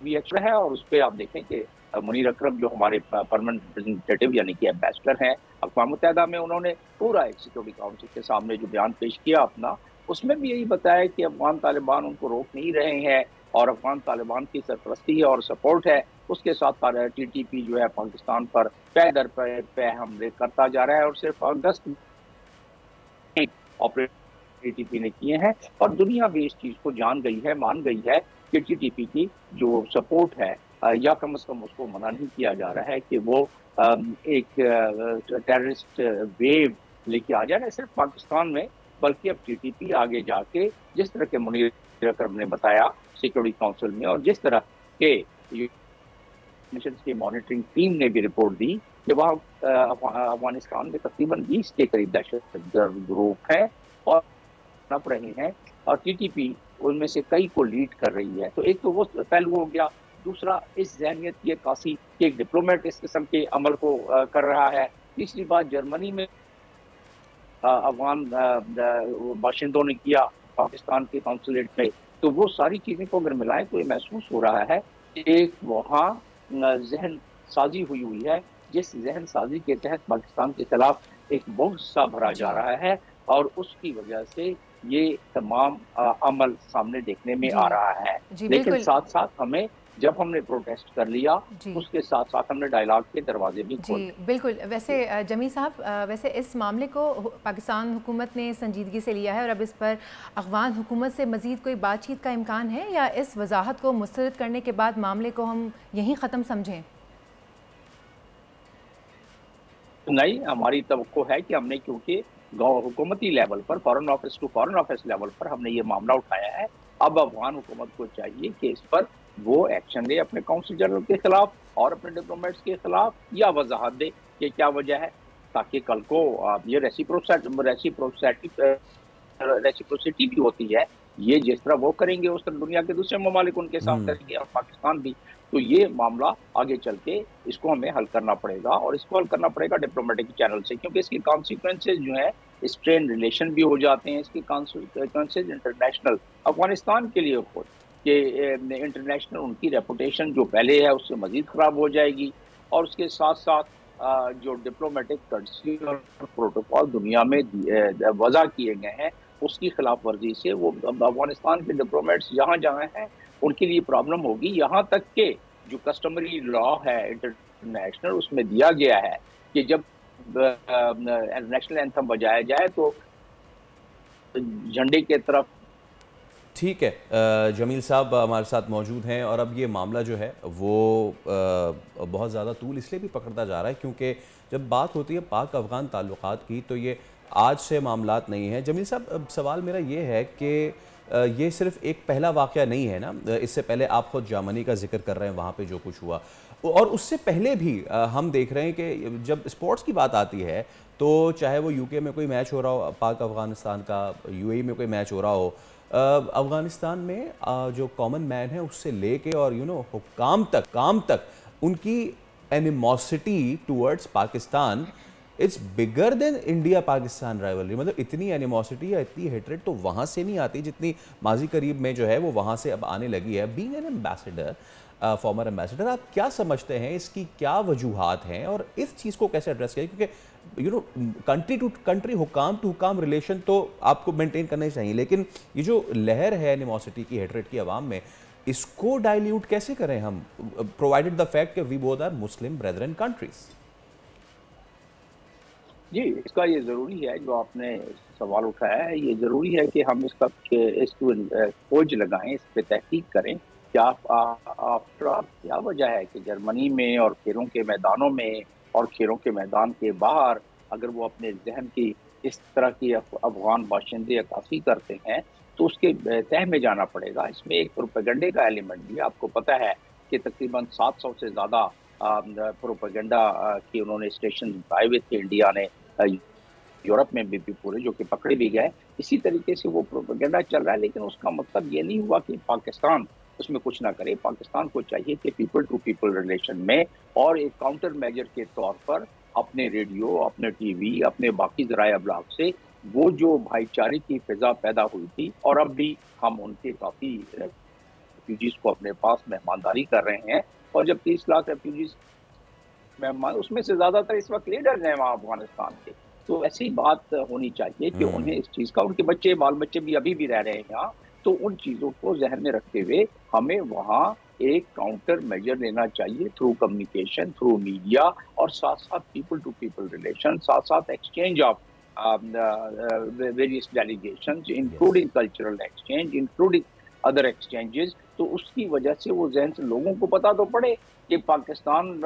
भी अच्छा है। और उस पर आप देखें कि मुनीर अकरम जो हमारे परमानेंट रिप्रेजेंटेटिव यानी कि एम्बेसडर हैं अक़वाम मुत्तहिदा में, उन्होंने पूरा एक सिक्योरिटी काउंसिल के सामने जो बयान पेश किया अपना, उसमें भी यही बताया कि अफगान तालिबान उनको रोक नहीं रहे हैं और अफगान तालिबान की सरपरस्ती है और सपोर्ट है, उसके साथ TTP जो है पाकिस्तान पर पै दर पे हमले करता जा रहा है और सिर्फ अगस्त में ऑपरेशन TTP ने किए हैं और दुनिया भी इस चीज़ को जान गई है, मान गई है कि TTP की जो सपोर्ट है या कम से कम उसको मना नहीं किया जा रहा है कि वो एक टेररिस्ट वेव लेके आ जाए, न सिर्फ पाकिस्तान में बल्कि अब TTP आगे जाके जिस तरह के मुनीर अकरम ने बताया सिक्योरिटी काउंसिल में और जिस तरह के मिशन की मॉनिटरिंग टीम ने भी रिपोर्ट दी कि वहाँ अफगानिस्तान में तकरीबन 20 के करीब दहशतगर्द ग्रुप हैं और नप रहे हैं और TTP उनमें से कई को लीड कर रही है। तो एक तो वो पहलू हो गया, दूसरा इस जहनियत की कासी कि एक डिप्लोमेट इस किस्म के अमल को कर रहा है। तीसरी बात जर्मनी में अफगान बाशिंदों ने किया पाकिस्तान के काउंसलेट में, तो वो सारी चीज़ें को अगर मिलाएं तो ये महसूस हो रहा है कि एक वहाँ जहन साजी हुई है, जिस जहन साजी के तहत पाकिस्तान के खिलाफ एक बहुत सा भरा जा रहा है और उसकी वजह से ये तमाम अमल सामने देखने में आ रहा है। लेकिन साथ साथ हमें जब हमने प्रोटेस्ट कर लिया उसके साथ साथ हमने डायलॉग के दरवाजे भी खोले। बिल्कुल। वैसे जमी साहब, वैसे इस मामले को पाकिस्तान हुकूमत ने संजीदगी से लिया है और अब इस पर अफगान हुकूमत से मज़ीद कोई बातचीत का इम्कान है या इस वजाहत को मुस्तरद करने के बाद मामले को हम यहीं ख़त्म समझें? नहीं, हमारी तवक्को है कि हमने क्योंकि हुकूमती लेवल पर foreign office to foreign office level पर हमने ये मामला उठाया है, अब अफगान हुकूमत को चाहिए कि इस पर वो एक्शन ले अपने काउंसिल जनरल के खिलाफ और अपने डिप्लोमेट्स के खिलाफ, या वजाहत दे कि क्या वजह है, ताकि कल को ये रेसिप्रोसिटी भी होती है, ये जिस तरह वो करेंगे उस तरह दुनिया के दूसरे ममालिक उनके साथ करेंगे और पाकिस्तान भी। तो ये मामला आगे चल के इसको हमें हल करना पड़ेगा और इसको हल करना पड़ेगा डिप्लोमेटिक चैनल से, क्योंकि इसके कॉन्सिक्वेंसेज जो है स्ट्रेन रिलेशन भी हो जाते हैं, इसके कॉन्सिक्वेंसेज इंटरनेशनल अफगानिस्तान के लिए खुद कि इंटरनेशनल उनकी रेपुटेशन जो पहले है उससे मजीद ख़राब हो जाएगी और उसके साथ साथ जो डिप्लोमेटिक कर्टसी और प्रोटोकॉल दुनिया में वज़ा किए गए हैं उसकी खिलाफ वर्जी से वो अफगानिस्तान के डिप्लोमेट्स जहाँ जहाँ हैं उनके लिए प्रॉब्लम होगी। यहाँ तक के जो कस्टमरी लॉ है इंटरनेशनल उसमें दिया गया है कि जब नेशनल एंथम बजाया जाए तो झंडे के तरफ ठीक है, जमील साहब हमारे साथ मौजूद हैं और अब ये मामला जो है वो बहुत ज़्यादा तूल इसलिए भी पकड़ता जा रहा है क्योंकि जब बात होती है पाक अफ़गान ताल्लुकात की तो ये आज से मामलात नहीं है। जमील साहब, अब सवाल मेरा ये है कि ये सिर्फ एक पहला वाक़या नहीं है ना, इससे पहले आप खुद जर्मनी का जिक्र कर रहे हैं, वहाँ पे जो कुछ हुआ और उससे पहले भी हम देख रहे हैं कि जब स्पोर्ट्स की बात आती है तो चाहे वो यूके में कोई मैच हो रहा हो, पाक अफ़गानिस्तान का, यूएई में कोई मैच हो रहा हो, अफ़गानिस्तान में जो कॉमन मैन है उससे लेके और हुक्काम तक उनकी animosity towards Pakistan it's bigger than India Pakistan rivalry. मतलब इतनी एनिमोसिटी या इतनी हेट्रेड तो वहाँ से नहीं आती जितनी माजी करीब में जो है वो वहाँ से अब आने लगी है। Being an ambassador, farmer ambassador, आप क्या समझते हैं, इसकी क्या वजूहात हैं और इस चीज़ को कैसे एड्रेस करें? क्योंकि कंट्री टू कंट्री, हुकाम टू हुकाम रिलेशन तो आपको मेंटेन करना ही चाहिए, लेकिन ये जो लहर है एनिमोसिटी की, हेट्रेड की आवाम में, इसको डाइल्यूट कैसे करें हम, प्रोवाइडेड द फैक्ट कि we both are Muslim brethren countries? जी, इसका ये ज़रूरी है, जो आपने सवाल उठाया है, ये ज़रूरी है कि हम इसका खोज लगाएं, इस पर तहकीक करें कि आफ्टर क्या वजह है कि जर्मनी में और खेलों के मैदानों में और खेलों के मैदान के बाहर अगर वो अपने जहन की इस तरह की अफगान बाशिंदे अक्कासी करते हैं तो उसके तह में जाना पड़ेगा। इसमें एक प्रोपेगेंडे का एलिमेंट भी, आपको पता है कि तकरीबन 700 से ज़्यादा प्रोपेगेंडा की उन्होंने स्टेशन बनाए हुए थे इंडिया ने, यूरोप में भी पूरे, जो कि पकड़े भी गए। इसी तरीके से वो प्रोपेगेंडा चल रहा है, लेकिन उसका मतलब ये नहीं हुआ कि पाकिस्तान उसमें कुछ ना करे। पाकिस्तान को चाहिए कि पीपल टू पीपल रिलेशन में और एक काउंटर मेजर के तौर पर अपने रेडियो, अपने टीवी, अपने बाकी ज़राए अबलाग से वो जो भाईचारे की फिजा पैदा हुई थी, और अब भी हम उनके काफ़ी रेफ्यूजीज़ को अपने पास मेहमानदारी कर रहे हैं, और जब 30 लाख रेफ्यूजीज़ मेहमान, उसमें से ज़्यादातर इस वक्त लीडर्स हैं वहाँ अफगानिस्तान के, तो ऐसी बात होनी चाहिए कि उन्हें इस चीज़ का, उनके बच्चे बाल बच्चे भी अभी भी रह रहे हैं यहाँ, तो उन चीज़ों को जहन में रखते हुए हमें वहाँ एक काउंटर मेजर लेना चाहिए थ्रू कम्युनिकेशन, थ्रू मीडिया, और साथ साथ पीपल टू पीपल रिलेशन, साथ साथ exchange of various delegations, including cultural exchange, including other exchanges. तो उसकी वजह से वो जहन से लोगों को पता तो पड़े कि पाकिस्तान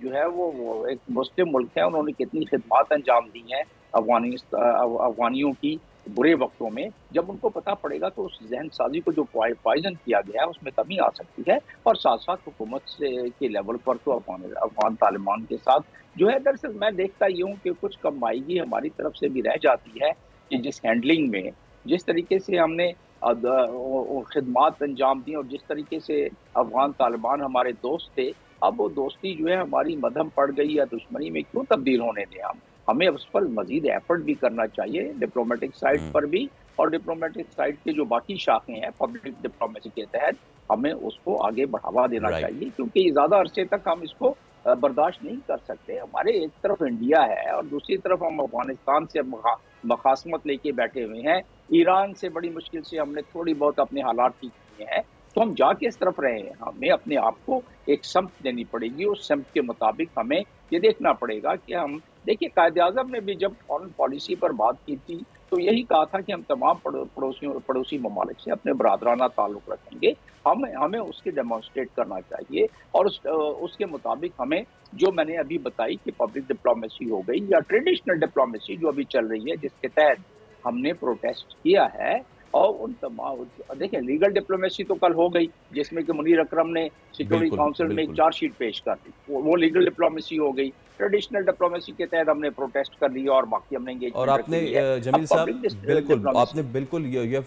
जो है वो एक मुस्लिम मुल्क है, उन्होंने कितनी खिदमत अंजाम दी हैं अफगानियों की बुरे वक्तों में। जब उनको पता पड़ेगा तो उस जहन साजी को जो पॉइजन किया गया है उसमें कमी आ सकती है। और साथ साथ हुकूमत से के लेवल पर तो अफगान तालिबान के साथ जो है, दरअसल मैं देखता ही हूँ कि कुछ कमाईगी हमारी तरफ से भी रह जाती है कि जिस हैंडलिंग में, जिस तरीके से हमने खिदमत अंजाम दी और जिस तरीके से अफगान तालिबान हमारे दोस्त थे, अब वो दोस्ती जो है हमारी मध्यम पड़ गई या दुश्मनी में क्यों तब्दील होने दें हम? हमें उस पर मजीद एफर्ट भी करना चाहिए डिप्लोमेटिक साइड पर भी, और डिप्लोमेटिक साइड के जो बाकी शाखें हैं पब्लिक डिप्लोमेसी के तहत हमें उसको आगे बढ़ावा देना चाहिए, क्योंकि ज़्यादा अरसे तक हम इसको बर्दाश्त नहीं कर सकते। हमारे एक तरफ इंडिया है और दूसरी तरफ हम अफगानिस्तान से मखासमत लेके बैठे हुए हैं। ईरान से बड़ी मुश्किल से हमने थोड़ी बहुत अपने हालात ठीक किए हैं, तो हम जा किस तरफ रहे हैं? हमें अपने आप को एक समत देनी पड़ेगी। उस समत के मुताबिक हमें ये देखना पड़ेगा कि हम, देखिए कायद-ए-आज़म ने भी जब फॉरेन पॉलिसी पर बात की थी तो यही कहा था कि हम तमाम पड़ोसी ममालिक से अपने बरादराना ताल्लुक़ रखेंगे। हमें उसके डेमोन्स्ट्रेट करना चाहिए, और उसके मुताबिक हमें, जो मैंने अभी बताई कि पब्लिक डिप्लोमेसी हो गई या ट्रेडिशनल डिप्लोमेसी जो अभी चल रही है, जिसके तहत हमने प्रोटेस्ट किया है, और उन तमाम, देखिए लीगल डिप्लोमेसी तो कल हो गई जिसमें कि मुनीर अकरम ने सिक्योरिटी काउंसिल में एक चार्जशीट पेश कर दी, वो लीगल डिप्लोमेसी हो गई। ट्रेडिशनल डिप्लोमेसी के तहत हमने प्रोटेस्ट कर लिया और बाकी हमने एंगेजमेंट। और आपने जमील साहब बिल्कुल, आपने बिल्कुल you have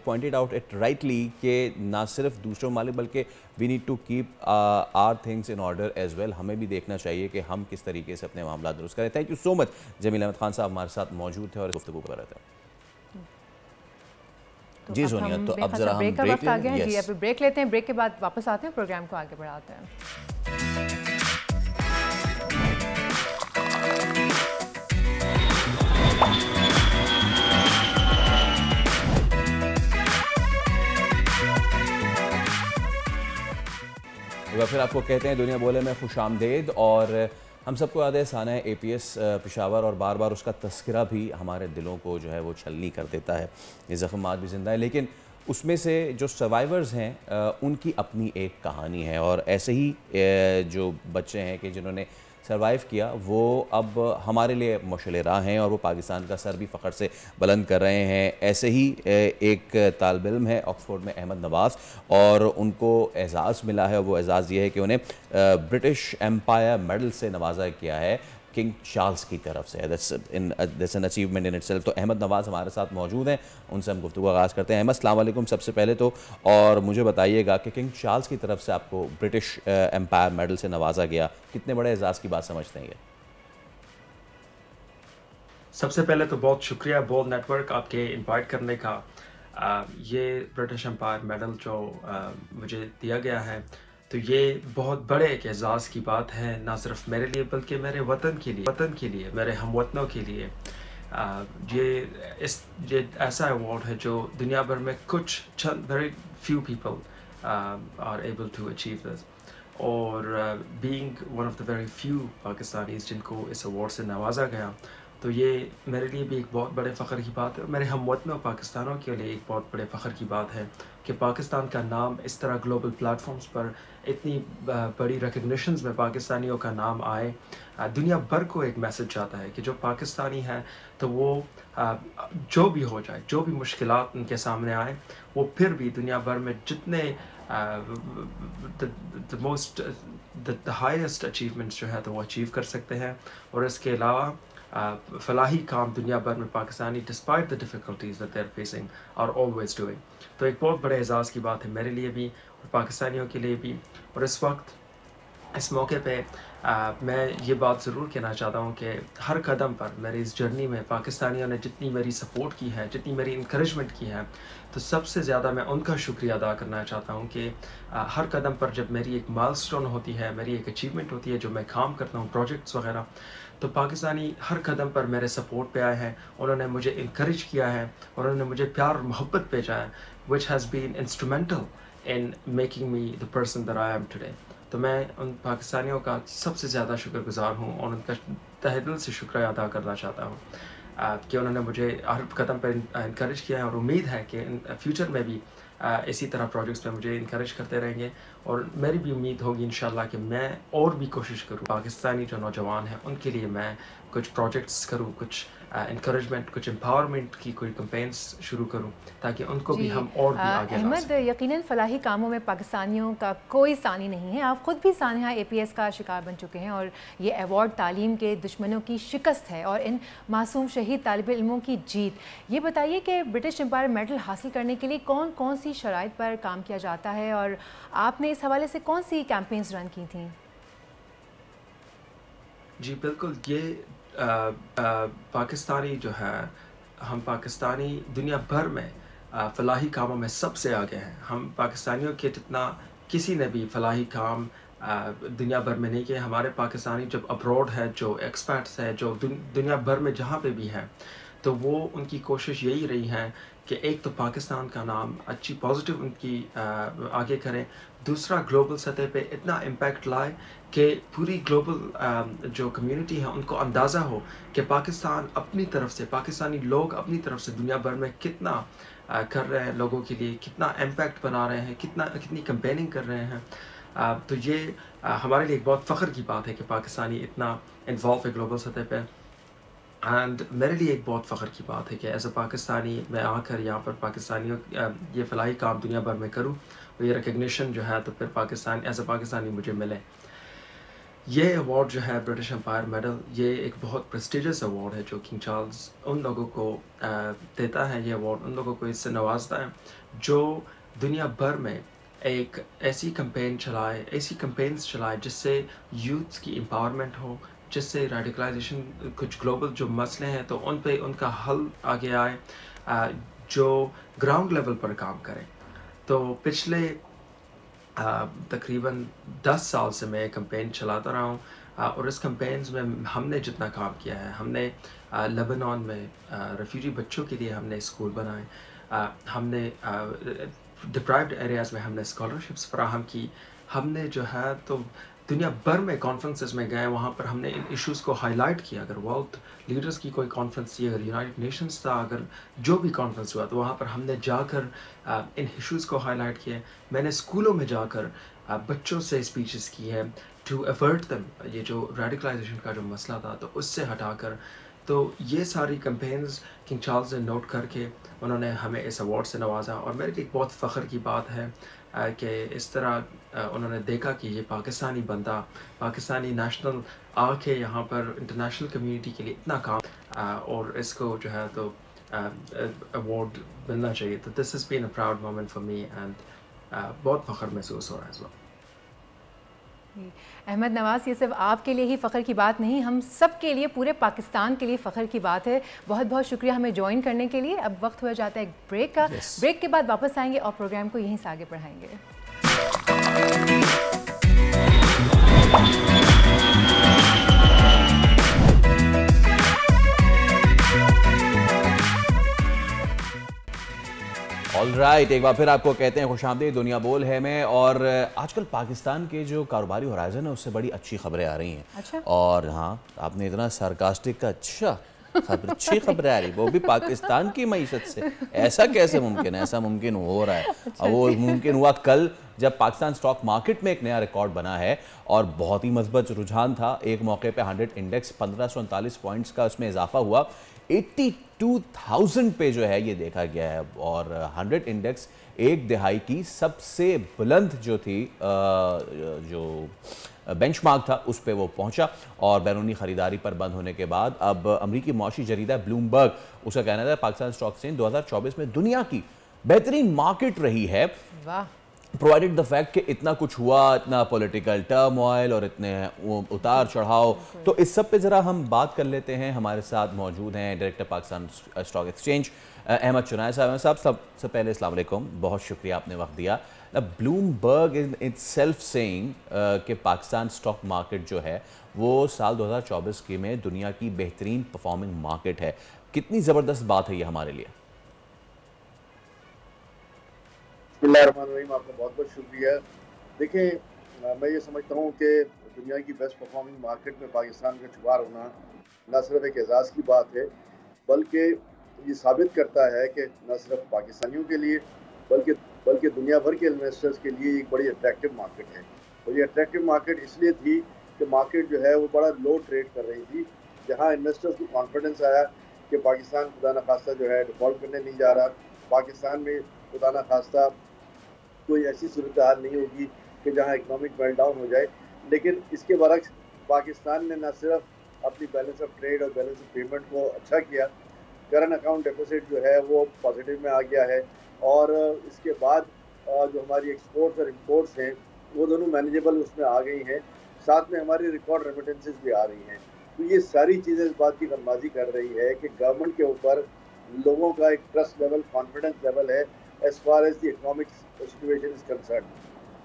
pointed out it rightly कि ना सिर्फ दूसरों मालिक बल्कि we need to keep our things in order as well. हमें भी देखना चाहिए कि हम किस तरीके से अपने मामला दुरुस्त करें। Thank you so much. Jamil Ahmed Khan साहब हमारे साथ मौजूद थे और गुफ्तगू कर रहे थे। जी सोनिया, तो अब जरा हम ब्रेक आ गया है जी, अभी ब्रेक लेते हैं, ब्रेक के बाद वापस आते हैं, प्रोग्राम को आगे बढ़ाते हैं। फिर आपको कहते हैं दुनिया बोले में खुशामदेद, और हम सबको याद है साना APS पेशावर, और बार बार उसका तस्करा भी हमारे दिलों को जो है वो छलनी कर देता है। ये ज़ख्म आज भी ज़िंदा है, लेकिन उसमें से जो सर्वाइवर्स हैं उनकी अपनी एक कहानी है, और ऐसे ही जो बच्चे हैं कि जिन्होंने सर्वाइव किया वो अब हमारे लिए मशाल राह हैं और वो पाकिस्तान का सर भी फ़ख्र से बुलंद कर रहे हैं। ऐसे ही एक तालिब इल्म है ऑक्सफोर्ड में, अहमद नवाज़, और उनको एज़ाज़ मिला है। वो एज़ाज़ ये है कि उन्हें ब्रिटिश एम्पायर मेडल से नवाजा गया है किंग चार्ल्स की तरफ से। That's an achievement in itself. तो अहमद नवाज़ हमारे साथ मौजूद हैं, उनसे हम गुफ्तगू आगाज़ करते हैं। अहमद, अस्सलाम वालेकुम सबसे पहले तो, और मुझे बताइएगा कि किंग चार्ल्स की तरफ से आपको ब्रिटिश एम्पायर मेडल से नवाजा गया, कितने बड़े एजाज़ की बात समझते हैं ये? सबसे पहले तो बहुत शुक्रिया बोल नेटवर्क आपके इनवाइट करने का। ये ब्रिटिश एम्पायर मेडल जो मुझे दिया गया है, तो ये बहुत बड़े एक एजाज़ की बात है, ना सिर्फ मेरे लिए बल्कि मेरे वतन के लिए मेरे हमवतनों के लिए। ये ऐसा अवार्ड है जो दुनिया भर में कुछ चंद very few people are able to achieve this, और being one of the very few Pakistanis जिनको इस अवार्ड से नवाजा गया, तो ये मेरे लिए भी एक बहुत बड़े फ़ख्र की बात है। मेरे हमवतनों पाकिस्तानों के लिए एक बहुत बड़े फ़ख्र की बात है कि पाकिस्तान का नाम इस तरह ग्लोबल प्लेटफॉर्म्स पर इतनी बड़ी रिकग्निशंस में पाकिस्तानियों का नाम आए। दुनिया भर को एक मैसेज जाता है कि जो पाकिस्तानी है, तो वो जो भी हो जाए, जो भी मुश्किलात उनके सामने आए, वो फिर भी दुनिया भर में जितने द हाईएस्ट अचीवमेंट्स जो है तो वो अचीव कर सकते हैं। और इसके अलावा फलाही काम दुनिया भर में Pakistani despite the difficulties that they are facing are always doing. तो एक बहुत बड़े एजाज़ की बात है मेरे लिए भी और पाकिस्तानियों के लिए भी। और इस वक्त इस मौके पे मैं ये बात ज़रूर कहना चाहता हूँ कि हर कदम पर मेरी इस जर्नी में पाकिस्तानियों ने जितनी मेरी सपोर्ट की है, जितनी मेरी इंकरेजमेंट की है, तो सबसे ज़्यादा मैं उनका शुक्रिया अदा करना चाहता हूँ कि हर कदम पर जब मेरी एक माइलस्टोन होती है, मेरी एक अचीवमेंट होती है, जो मैं काम करता हूँ, प्रोजेक्ट्स वगैरह, तो पाकिस्तानी हर कदम पर मेरे सपोर्ट पे आए हैं। उन्होंने मुझे इनकरेज किया है, उन्होंने मुझे प्यार और मोहब्बत भेजा है, which has been instrumental in making me the person that I am today. तो मैं उन पाकिस्तानियों का सबसे ज़्यादा शुक्रगुजार हूँ और उनका तहे दिल से शुक्रिया अदा करना चाहता हूँ कि उन्होंने मुझे हर कदम पर इनकरेज किया है। और उम्मीद है कि इन फ्यूचर में भी इसी तरह प्रोजेक्ट्स में मुझे इनकरेज करते रहेंगे। और मेरी भी उम्मीद होगी इंशाल्लाह कि मैं और भी कोशिश करूँ, पाकिस्तानी जो नौजवान हैं उनके लिए मैं कुछ प्रोजेक्ट्स करूँ, कुछ इनकरेजमेंट, कुछ एम्पावरमेंट की कोई कैंपेन्स शुरू करूँ, ताकि उनको भी हम और भी आगे ला अहमद, सकें। यकीनन फलाही कामों में पाकिस्तानियों का कोई सानी नहीं है। आप ख़ुद भी सानहा APS का शिकार बन चुके हैं, और ये अवार्ड तालीम के दुश्मनों की शिकस्त है और इन मासूम शहीद तालिब इल्मों की जीत। ये बताइए कि ब्रिटिश एम्पायर मेडल हासिल करने के लिए कौन कौन सी शराइत पर काम किया जाता है, और आपने इस हवाले से कौन सी कैंपेन्स रन की थी? जी बिल्कुल, ये पाकिस्तानी जो है, हम पाकिस्तानी दुनिया भर में फलाही कामों में सबसे आगे हैं। हम पाकिस्तानियों के जितना किसी ने भी फलाही काम दुनिया भर में नहीं किए। हमारे पाकिस्तानी जब अब्रॉड है, जो एक्सपर्ट्स है, जो दुनिया भर में जहाँ पे भी हैं, तो वो उनकी कोशिश यही रही है कि एक तो पाकिस्तान का नाम अच्छी पॉजिटिव उनकी आगे करें, दूसरा ग्लोबल सतह पे इतना इम्पैक्ट लाए कि पूरी ग्लोबल जो कम्युनिटी है उनको अंदाज़ा हो कि पाकिस्तान अपनी तरफ से, पाकिस्तानी लोग अपनी तरफ से दुनिया भर में कितना कर रहे हैं, लोगों के लिए कितना इम्पैक्ट बना रहे हैं, कितनी कैंपेनिंग कर रहे हैं। तो ये हमारे लिए एक बहुत फ़ख्र की बात है कि पाकिस्तानी इतना इन्वॉल्व है ग्लोबल सतह पे। एंड मेरे लिए एक बहुत फ़ख्र की बात है कि एज अ पाकिस्तानी मैं आकर यहाँ पर पाकिस्तानियों ये फलाही काम दुनिया भर में करूँ, और ये रिकग्निशन जो है तो फिर पाकिस्तान एज अ पाकिस्तानी मुझे मिले। ये अवार्ड जो है ब्रिटिश एम्पायर मेडल, ये एक बहुत प्रेस्टिजियस अवार्ड है जो किंग चार्ल्स उन लोगों को देता है। ये अवार्ड उन लोगों को इससे नवाजता है जो दुनिया भर में एक ऐसी कैंपेन्स चलाए जिससे यूथ की एम्पावरमेंट हो, जिससे रेडिकलाइजेशन, कुछ ग्लोबल जो मसले हैं तो उन पे उनका हल आगे आए, जो ग्राउंड लेवल पर काम करें। तो पिछले तकरीबन 10 साल से मैं कैंपेन चलाता रहा हूँ, और इस कैंपेन्स में हमने जितना काम किया है, हमने लेबनान में रेफ्यूजी बच्चों के लिए हमने स्कूल बनाए, हमने डिप्राइव्ड एरियाज़ में हमने स्कॉलरशिप्स फराहम की। हमने जो है तो दुनिया भर में कॉन्फ्रेंसेस में गए, वहाँ पर हमने इन इश्यूज़ को हाईलाइट किया। अगर वर्ल्ड लीडर्स की कोई कॉन्फ्रेंस थी, अगर यूनाइटेड नेशंस था, अगर जो भी कॉन्फ्रेंस हुआ, तो वहाँ पर हमने जाकर इन इश्यूज़ को हाईलाइट किया। मैंने स्कूलों में जाकर बच्चों से स्पीचेस की है टू अवर्ट दम, ये जो रेडिकलाइजेशन का जो मसला था तो उससे हटाकर। तो ये सारी कैंपेन्स किंग चार्ल्स ने नोट करके उन्होंने हमें इस अवार्ड से नवाजा। और मेरे लिए एक बहुत फ़ख्र की बात है कि इस तरह उन्होंने देखा कि ये पाकिस्तानी बंदा, पाकिस्तानी नेशनल आके यहाँ पर इंटरनेशनल कम्युनिटी के लिए इतना काम और इसको जो है तो अवार्ड मिलना चाहिए। तो this has been a proud moment for me and बहुत फ़ख्र महसूस हो रहा है इस वक्त। अहमद नवाज़, ये सिर्फ आपके लिए ही फ़ख्र की बात नहीं, हम सब के लिए, पूरे पाकिस्तान के लिए फ़ख्र की बात है। बहुत बहुत शुक्रिया हमें ज्वाइन करने के लिए। अब वक्त हुआ जाता है एक ब्रेक का। ब्रेक के बाद वापस आएंगे और प्रोग्राम को यहीं से आगे बढ़ाएंगे। ऑलराइट, एक बार फिर आपको कहते हैं खुशामदीद दुनिया बोल है में। और आजकल पाकिस्तान के जो कारोबारी होराइजन है उससे बड़ी अच्छी खबरें आ रही हैं। अच्छा? और हाँ, आपने इतना सार्कास्टिक का अच्छा अच्छी खबरें आ रही, वो भी पाकिस्तान की मईशत से। ऐसा कैसे मुमकिन है? ऐसा मुमकिन हो रहा है। अब वो मुमकिन हुआ कल जब पाकिस्तान स्टॉक मार्केट में एक नया रिकॉर्ड बना है और बहुत ही मजबूत रुझान था। एक मौके पे 100 इंडेक्स 1539 पॉइंट्स का उसमें इजाफा हुआ। 82,000 पे जो है ये देखा गया है और 100 इंडेक्स एक दिहाई की सबसे बुलंद जो थी जो बेंचमार्क था उस पे वो पहुंचा। और बैरूनी खरीदारी पर बंद होने के बाद अब अमरीकी मौशी जरीदा ब्लूमबर्ग, उसका कहना था पाकिस्तान स्टॉक एक्सचेंज 2024 में दुनिया की बेहतरीन मार्केट रही है। वाह। प्रोवाइडेड द फैक्ट कि इतना कुछ हुआ, इतना पॉलिटिकल टर्मोइल और इतने उतार चढ़ाव। तो इस सब पे ज़रा हम बात कर लेते हैं। हमारे साथ मौजूद हैं director Pakistan stock exchange Ahmed Chinoy sahab. सबसे पहले अस्सलाम वालेकुम, बहुत शुक्रिया आपने वक्त दिया। ब्लूमबर्ग इज इटसेल्फ सेइंग कि पाकिस्तान स्टॉक मार्केट जो है वो साल 2024 के में दुनिया की बेहतरीन परफॉर्मिंग मार्केट है। कितनी ज़बरदस्त बात है ये हमारे लिए? बिस्मिल्लाहिर्रहमानिर्रहीम, आपका बहुत बहुत शुक्रिया। देखिए, मैं ये समझता हूँ कि दुनिया की बेस्ट परफॉर्मिंग मार्केट में पाकिस्तान का शुमार होना न सिर्फ एक एजाज़ की बात है, बल्कि ये साबित करता है कि न सिर्फ पाकिस्तानियों के लिए बल्कि दुनिया भर के इन्वेस्टर्स के लिए एक बड़ी अट्रैक्टिव मार्केट है। और ये अट्रैक्टिव मार्केट इसलिए थी कि मार्केट जो है वो बड़ा लो ट्रेड कर रही थी, जहाँ इन्वेस्टर्स को कॉन्फिडेंस आया कि पाकिस्तान खुदा न खास्ता जो है डिफॉल्ट करने नहीं जा रहा, पाकिस्तान में खुदा न खास्ता कोई ऐसी सूरत हाल नहीं होगी कि जहां इकोनॉमिक मेल्टडाउन हो जाए। लेकिन इसके बरक्स पाकिस्तान ने न सिर्फ अपनी बैलेंस ऑफ ट्रेड और बैलेंस ऑफ पेमेंट को अच्छा किया, करंट अकाउंट डेफिसिट जो है वो पॉजिटिव में आ गया है और इसके बाद जो हमारी एक्सपोर्ट्स और इंपोर्ट्स हैं वो दोनों मैनेजेबल उसमें आ गई हैं। साथ में हमारी रिकॉर्ड रेमिटेंसेस भी आ रही हैं। तो ये सारी चीज़ें इस बात की गलबाजी कर रही है कि गवर्नमेंट के ऊपर लोगों का एक ट्रस्ट लेवल, कॉन्फिडेंस लेवल है as far as the economic situation is concern.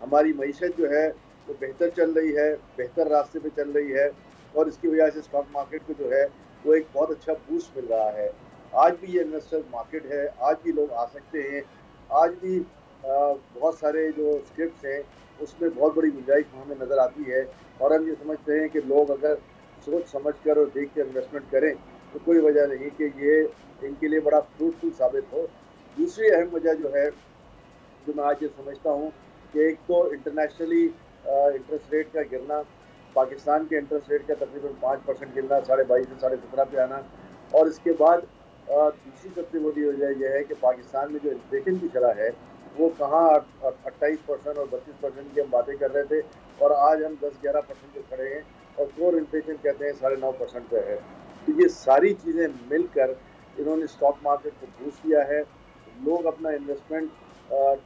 हमारी मईशत जो है वो बेहतर चल रही है, बेहतर रास्ते पे चल रही है और इसकी वजह से स्टॉक मार्केट को जो है वो एक बहुत अच्छा बूस्ट मिल रहा है। आज भी ये इन्वेस्टर मार्केट है, आज भी लोग आ सकते हैं, आज भी बहुत सारे जो स्क्रिप्ट्स हैं उसमें बहुत बड़ी गुंजाइश हमें नज़र आती है और हम ये समझते हैं कि लोग अगर सोच समझ कर और देख कर इन्वेस्टमेंट करें तो कोई वजह नहीं कि ये इनके लिए बड़ा फ्रूटफुल साबित हो। दूसरी अहम वजह जो है जो मैं आज ये समझता हूँ कि एक तो इंटरनेशनली इंटरेस्ट रेट का गिरना, पाकिस्तान के इंटरेस्ट रेट का तकरीबन 5% गिरना, 22.5 से 17.5 पे आना, और इसके बाद दूसरी सबसे बड़ी वजह यह है कि पाकिस्तान में जो इन्फ्लेशन की शरह है वो कहाँ 28% और 32% की हम बातें कर रहे थे और आज हम 10-11% पे खड़े हैं और कोर इन्फ्लेशन कहते हैं 9.5% पे है। तो ये सारी चीज़ें मिलकर इन्होंने स्टॉक मार्केट को बूस्ट किया है। लोग अपना इन्वेस्टमेंट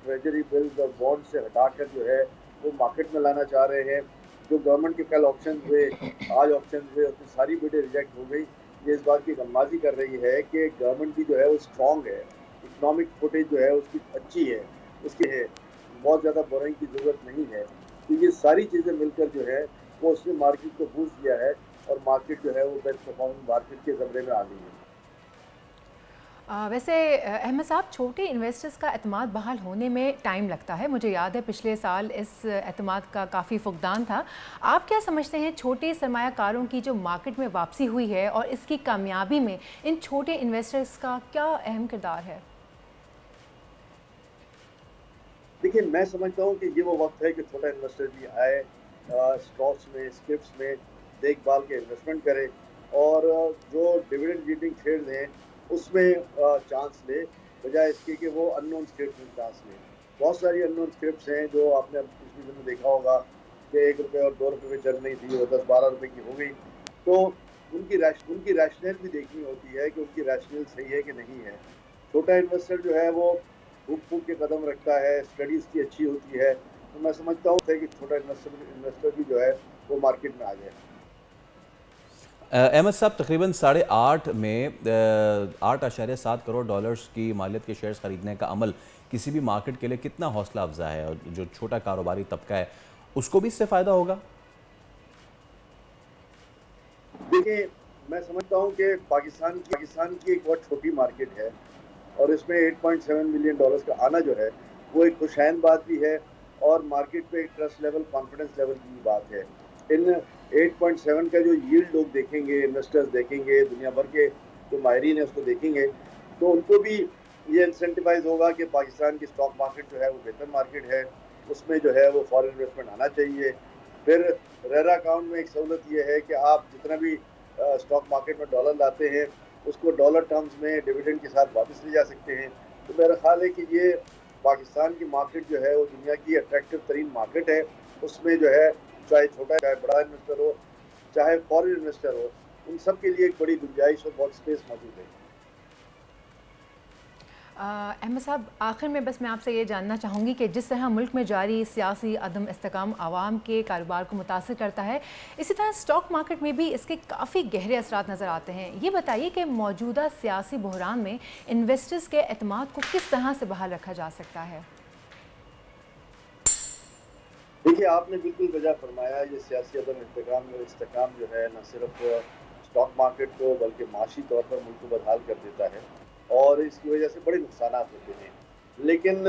ट्रेजरी बिल्स और बॉन्ड से हटाकर जो है वो मार्केट में लाना चाह रहे हैं। जो गवर्नमेंट के कल ऑप्शन हुए, आज ऑप्शन हुए, उसमें सारी बिडें रिजेक्ट हो गई। ये इस बात की गलबाजी कर रही है कि गवर्नमेंट की जो है वो स्ट्रॉन्ग है, इकोनॉमिक फुटेज जो है उसकी अच्छी है, उसकी है, बहुत ज़्यादा बोरिंग की ज़रूरत नहीं है। तो ये सारी चीज़ें मिलकर जो है वो उसने मार्केट को बूस्ट किया है और मार्केट जो है वो बेस्ट परफॉर्मिंग मार्केट के ज़मरे में आ गई है। वैसे अहमद साहब, छोटे इन्वेस्टर्स का एतमाद बहाल होने में टाइम लगता है। मुझे याद है पिछले साल इस एतमाद का काफ़ी फुकदान था। आप क्या समझते हैं छोटे सरमायाकारों की जो मार्केट में वापसी हुई है और इसकी कामयाबी में इन छोटे इन्वेस्टर्स का क्या अहम किरदार है? देखिए, मैं समझता हूँ कि ये वो वक्त है कि छोटा इन्वेस्टर भी आए, स्टॉक्स में, स्क्रिप्ट्स में देखभाल के इन्वेस्टमेंट करे और जो डिविडेंड यील्डिंग शेयर्स हैं उसमें चांस ले, बजाय इसके कि वो अननोन स्क्रिप्ट में चांस ले। बहुत सारी अननोन स्क्रिप्ट्स हैं जो आपने पिछले दिनों देखा होगा कि 1 रुपये और 2 रुपये में चल रही थी, वो 10-12 रुपये की हो गई। तो उनकी रैशनल भी देखनी होती है कि उनकी रैशनल सही है कि नहीं है। छोटा इन्वेस्टर जो है वो फूक के कदम रखता है, स्टडी उसकी अच्छी होती है, तो मैं समझता हूँ कि छोटा इन्वेस्टर भी जो है वो मार्केट में आ जाए। अहमद साहब, तकरीबन 8.5 में 8.7 करोड़ डॉलर्स की मालियत के शेयर्स खरीदने का अमल किसी भी मार्केट के लिए कितना हौसला अफजा है, और जो छोटा कारोबारी तबका है उसको भी इससे फ़ायदा होगा? देखिए, मैं समझता हूँ कि पाकिस्तान की एक बहुत छोटी मार्केट है और इसमें 8.7 मिलियन डॉलर्स का आना जो है वो एक खुशैन बात भी है और मार्केट पे एक ट्रस्ट लेवल, कॉन्फिडेंस लेवल की भी बात है। इन 8.7 का जो यील्ड लोग देखेंगे, इन्वेस्टर्स देखेंगे, दुनिया भर के जो माहिरीन है उसको देखेंगे, तो उनको भी ये इंसेंटिवाइज होगा कि पाकिस्तान की स्टॉक मार्केट जो है वो बेहतर मार्केट है, उसमें जो है वो फॉरेन इन्वेस्टमेंट आना चाहिए। फिर रेरा अकाउंट में एक सहूलत ये है कि आप जितना भी स्टॉक मार्केट में डॉलर लाते हैं उसको डॉलर टर्म्स में डिविडेंड के साथ वापस ले जा सकते हैं। तो मेरा ख्याल है कि ये पाकिस्तान की मार्केट जो है वो दुनिया की अट्रैक्टिव तरीन मार्केट है। उसमें जो है चाहे छोटा चाहे बड़ा इन्वेस्टर हो, चाहे फॉरेन इन्वेस्टर हो, उन सब के लिए एक बड़ी गुंजाइश और बहुत स्पेस मौजूद है। अहमद साहब, आखिर में बस मैं आपसे ये जानना चाहूँगी कि जिस तरह मुल्क में जारी सियासी अदम इस्तेकाम आवाम के कारोबार को मुतासिर करता है, इसी तरह स्टॉक मार्केट में भी इसके काफ़ी गहरे असरात नज़र आते हैं। ये बताइए कि मौजूदा सियासी बहरान में इन्वेस्टर्स के एतमाद को किस तरह से बहाल रखा जा सकता है? देखिए, आपने बिल्कुल वजह फरमाया। ये सियासी अदम इस्तेकाम जो है न सिर्फ स्टॉक मार्केट को बल्कि माशी तौर पर मुल्क को बदहाल कर देता है और इसकी वजह से बड़े नुकसान होते हैं। लेकिन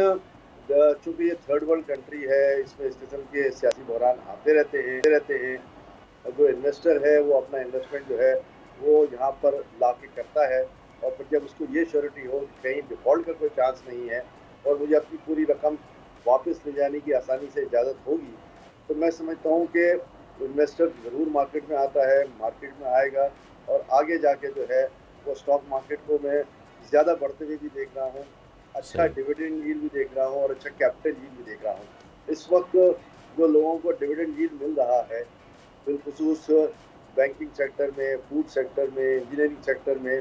चूँकि ये थर्ड वर्ल्ड कंट्री है, इसमें इस किस्म के सियासी बहरान आते रहते हैं। जो इन्वेस्टर है वो अपना इन्वेस्टमेंट जो है वो यहाँ पर ला के करता है और फिर जब उसको ये श्योरिटी हो कि कहीं डिफ़ॉल्ट का कोई चांस नहीं है और मुझे अपनी पूरी रकम वापस ले जाने की आसानी से इजाज़त होगी, तो मैं समझता हूँ कि इन्वेस्टर ज़रूर मार्केट में आता है, मार्केट में आएगा और आगे जाके जो है वो स्टॉक मार्केट को मैं ज़्यादा बढ़ते हुए भी देख रहा हूँ, अच्छा डिविडेंड यील्ड भी देख रहा हूँ और अच्छा कैपिटल यील्ड भी देख रहा हूँ। इस वक्त जो लोगों को डिविडेंड यील्ड मिल रहा है, बिलखुसूस बैंकिंग सेक्टर में, फूड सेक्टर में, इंजीनियरिंग सेक्टर में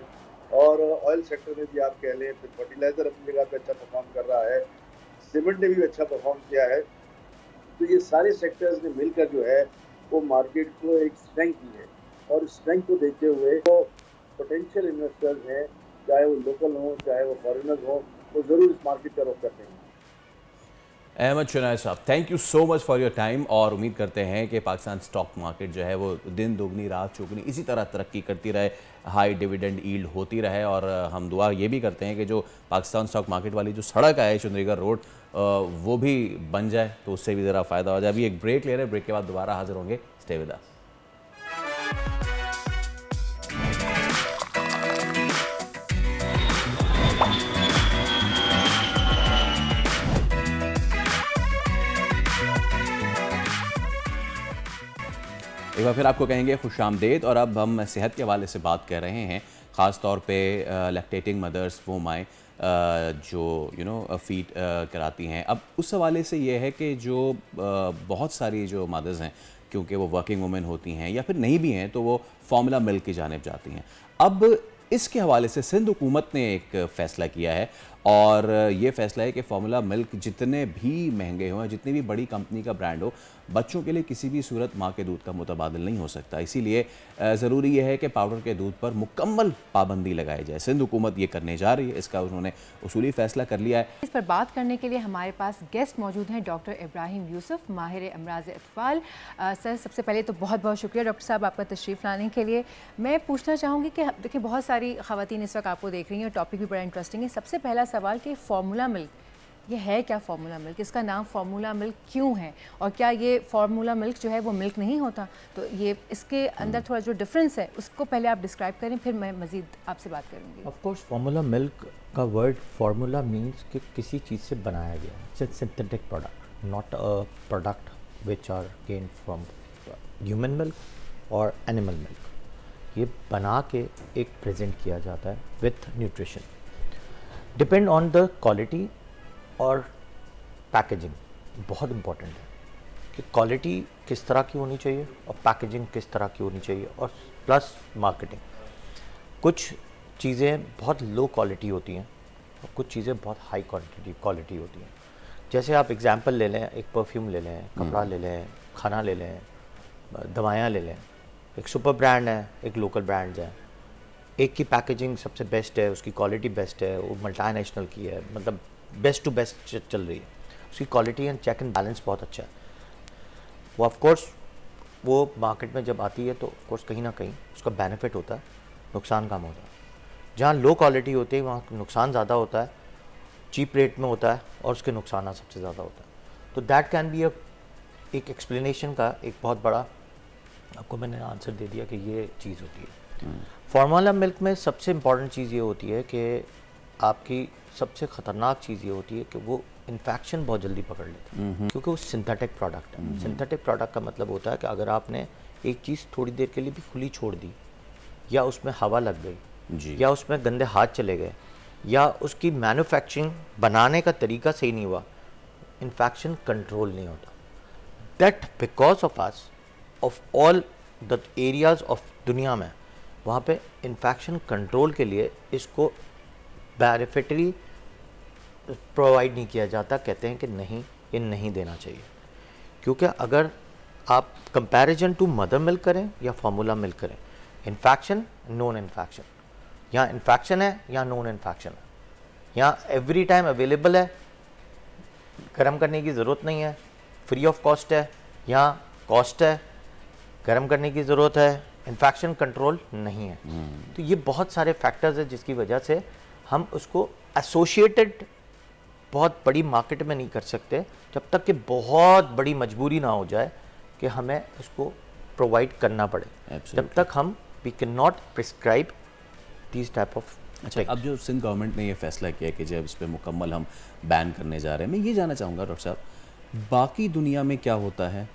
और ऑयल सेक्टर में भी आप कह लें, फिर फर्टिलाइज़र अपनी जगह पे अच्छा परफॉर्म कर रहा है, सीमेंट ने भी अच्छा परफॉर्म किया है। तो ये सारे सेक्टर्स ने मिलकर जो है वो मार्केट को एक स्ट्रेंथ दी है और स्ट्रेंथ को देखते हुए तो पोटेंशियल इन्वेस्टर्स हैं, चाहे वो लोकल हों चाहे वो फॉरेनर्स हों, वो ज़रूर इस मार्केट का रुख करते हैं। अहमद शनाया साहब, thank you so much for your time और उम्मीद करते हैं कि पाकिस्तान स्टॉक मार्केट जो है वो दिन दोगुनी रात चौगुनी इसी तरह तरक्की करती रहे, हाई डिविडेंड यील्ड होती रहे और हम दुआ ये भी करते हैं कि जो पाकिस्तान स्टॉक मार्केट वाली जो सड़क है चुंदरीगढ़ रोड वो भी बन जाए तो उससे भी ज़रा फ़ायदा हो जाए। अभी एक ब्रेक ले रहे हैं, ब्रेक के बाद दोबारा हाजिर होंगे। Stay with us. एक बार फिर आपको कहेंगे खुशामदेद और अब हम सेहत के हवाले से बात कर रहे हैं, ख़ास तौर पे लैक्टेटिंग मदर्स, वो माएँ जो फीड कराती हैं। अब उस हवाले से ये है कि जो बहुत सारी जो मदर्स हैं, क्योंकि वो वर्किंग वुमेन होती हैं या फिर नहीं भी हैं तो वो फार्मूला मिल्क की जानिब जाती हैं। अब इसके हवाले से सिंध हुकूमत ने एक फ़ैसला किया है और ये फैसला है कि फार्मूला मिल्क जितने भी महंगे हों, जितनी भी बड़ी कंपनी का ब्रांड हो, बच्चों के लिए किसी भी सूरत माँ के दूध का मुतबादिल नहीं हो सकता। इसीलिए ज़रूरी यह है कि पाउडर के दूध पर मुकम्मल पाबंदी लगाई जाए। सिंध हुकूमत ये करने जा रही है, इसका उन्होंने उसूली फ़ैसला कर लिया है। इस पर बात करने के लिए हमारे पास गेस्ट मौजूद हैं डॉक्टर इब्राहिम यूसुफ, माहिर अमराज अतफाल। सर, सबसे पहले तो बहुत बहुत शुक्रिया डॉक्टर साहब आपका तशरीफ़ लाने के लिए। मैं पूछना चाहूँगी कि देखिए बहुत सारी ख़वातीन इस वक्त आपको देख रही हैं और टॉपिक भी बड़ा इंटरेस्टिंग है। सबसे पहला सवाल कि फार्मूला मिल्क ये है क्या? फार्मूला मिल्क, इसका नाम फार्मूला मिल्क क्यों है और क्या ये फार्मूला मिल्क जो है वो मिल्क नहीं होता? तो ये इसके अंदर थोड़ा जो डिफरेंस है उसको पहले आप डिस्क्राइब करें, फिर मैं मज़ीद आपसे बात करूँगी। ऑफ कोर्स फार्मूला मिल्क का वर्ड फार्मूला मीन्स कि किसी चीज़ से बनाया गया है, synthetic product, not a product which are gain from human milk और एनिमल मिल्क। ये बना के एक प्रेजेंट किया जाता है with nutrition, depend on the quality और पैकेजिंग। बहुत इम्पॉर्टेंट है कि क्वालिटी किस तरह की होनी चाहिए और पैकेजिंग किस तरह की होनी चाहिए, और प्लस मार्केटिंग। कुछ चीज़ें बहुत लो क्वालिटी होती हैं और कुछ चीज़ें बहुत हाई क्वालिटी होती हैं। जैसे आप एग्जांपल ले लें, एक परफ्यूम ले लें, कपड़ा ले लें, खाना ले लें, दवाइयाँ ले लें। एक सुपर ब्रांड है, एक लोकल ब्रांड्स है। एक की पैकेजिंग सबसे बेस्ट है, उसकी क्वालिटी बेस्ट है, वो मल्टीनेशनल की है, मतलब बेस्ट टू बेस्ट चल रही है, उसकी quality and check and balance बहुत अच्छा है। वो ऑफ कोर्स वो मार्केट में जब आती है तो ऑफ कोर्स कहीं ना कहीं उसका बेनिफिट होता है, नुकसान कम होता है। जहाँ लो क्वालिटी होती है वहाँ नुकसान ज़्यादा होता है, चीप रेट में होता है और उसके नुकसान सबसे ज़्यादा होता है। तो दैट कैन बी एक एक्सप्लेनेशन का एक बहुत बड़ा आपको मैंने आंसर दे दिया कि ये चीज़ होती है। फार्मूला मिल्क में सबसे इम्पॉर्टेंट चीज़ ये होती है कि आपकी सबसे ख़तरनाक चीज़ ये होती है कि वो इन्फेक्शन बहुत जल्दी पकड़ लेती है, क्योंकि वो सिंथेटिक प्रोडक्ट है। सिंथेटिक प्रोडक्ट का मतलब होता है कि अगर आपने एक चीज़ थोड़ी देर के लिए भी खुली छोड़ दी, या उसमें हवा लग गई, या उसमें गंदे हाथ चले गए, या उसकी मैन्युफैक्चरिंग बनाने का तरीका सही नहीं हुआ, इन्फेक्शन कंट्रोल नहीं होता। That because of us, of all the areas of दुनिया में, वहाँ पे इन्फेक्शन कंट्रोल के लिए इसको बेनिफिटरी प्रोवाइड नहीं किया जाता। कहते हैं कि नहीं, ये नहीं देना चाहिए, क्योंकि अगर आप कंपैरिजन टू मदर मिल्क करें या फार्मूला मिल्क करें, इन्फेक्शन, नॉन इन्फेक्शन, यहाँ इन्फेक्शन है या नॉन इन्फेक्शन है, यहाँ एवरी टाइम अवेलेबल है, गर्म करने की ज़रूरत नहीं है, फ्री ऑफ कॉस्ट है, यहाँ कॉस्ट है, गर्म करने की ज़रूरत है, इन्फेक्शन कंट्रोल नहीं है। तो ये बहुत सारे फैक्टर्स हैं जिसकी वजह से हम उसको एसोसिएटेड बहुत बड़ी मार्केट में नहीं कर सकते, जब तक कि बहुत बड़ी मजबूरी ना हो जाए कि हमें उसको प्रोवाइड करना पड़े। जब तक हम we can not prescribe this type of. अच्छा, अब जो सिंध गवर्नमेंट ने ये फैसला किया कि जब इस पर मुकम्मल हम बैन करने जा रहे हैं, मैं ये जानना चाहूँगा डॉक्टर साहब, बाकी दुनिया में क्या होता है?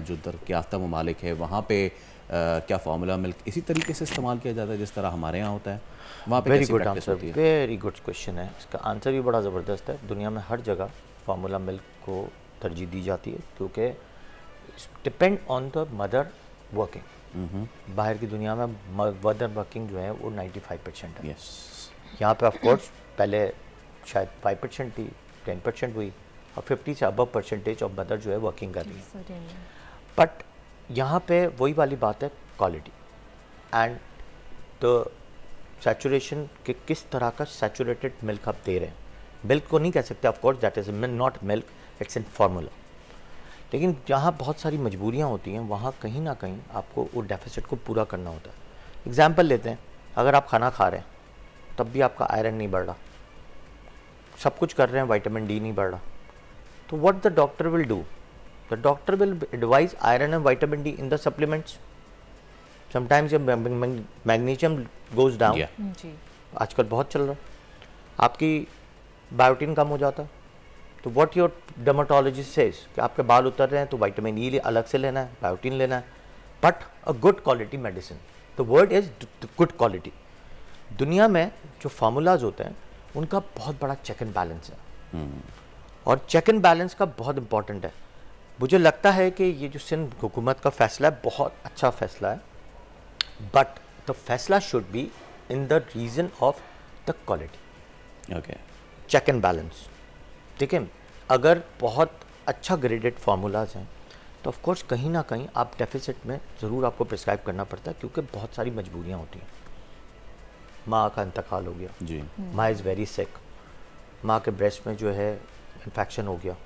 जो तरक्याफ्ता ममालिक है वहाँ पे क्या फार्मूला मिल्क इसी तरीके से इस्तेमाल किया जाता है जिस तरह हमारे यहाँ होता है? वहाँ पे very good answer, very good question है। इसका आंसर भी बड़ा ज़बरदस्त है। दुनिया में हर जगह फार्मूला मिल्क को तरजीह दी जाती है, क्योंकि depend on the mother working. बाहर की दुनिया में मदर वर्किंग जो है वो 95% है। यहाँ पे ऑफ कोर्स पहले शायद 5% थी, 10% हुई, और 50 से अबव परसेंटेज ऑफ मदर जो है वर्किंग कर रही है। बट यहाँ पे वही वाली बात है, क्वालिटी एंड द सैचुरेशन के किस तरह का सैचुरेटेड मिल्क आप दे रहे हैं। मिल्क को नहीं कह सकते of course, that is not milk, it's in formula. लेकिन जहाँ बहुत सारी मजबूरियाँ होती हैं वहाँ कहीं ना कहीं आपको वो डेफिसिट को पूरा करना होता है। एग्जाम्पल लेते हैं, अगर आप खाना खा रहे हैं तब भी आपका आयरन नहीं बढ़ रहा, सब कुछ कर रहे हैं, विटामिन डी नहीं बढ़ रहा, तो what the doctor will do? The doctor will advise iron and vitamin D in the supplements. Sometimes your magnesium goes down. आजकल बहुत चल रहा है, आपकी बायोटिन कम हो जाता है। तो what your dermatologist says कि आपके बाल उतर रहे हैं तो विटामिन ई अलग से लेना है, बायोटिन लेना है, but a good quality medicine. The word is good quality. दुनिया में जो फार्मूलाज होते हैं उनका बहुत बड़ा चेक एंड बैलेंस है, और चेक एंड बैलेंस का बहुत इंपॉर्टेंट है। मुझे लगता है कि ये जो सिंध हुकूमत का फैसला है बहुत अच्छा फैसला है, बट द फैसला should be in the region of the quality. Okay, check and balance, ठीक है। अगर बहुत अच्छा ग्रेडेड फार्मूलाज हैं तो ऑफ कोर्स कहीं ना कहीं आप डेफिसिट में ज़रूर आपको प्रिस्क्राइब करना पड़ता है, क्योंकि बहुत सारी मजबूरियाँ होती हैं। माँ का इंतकाल हो गया जी, माँ इज़ वेरी सिक, माँ के ब्रेस्ट में जो है इन्फेक्शन हो गया,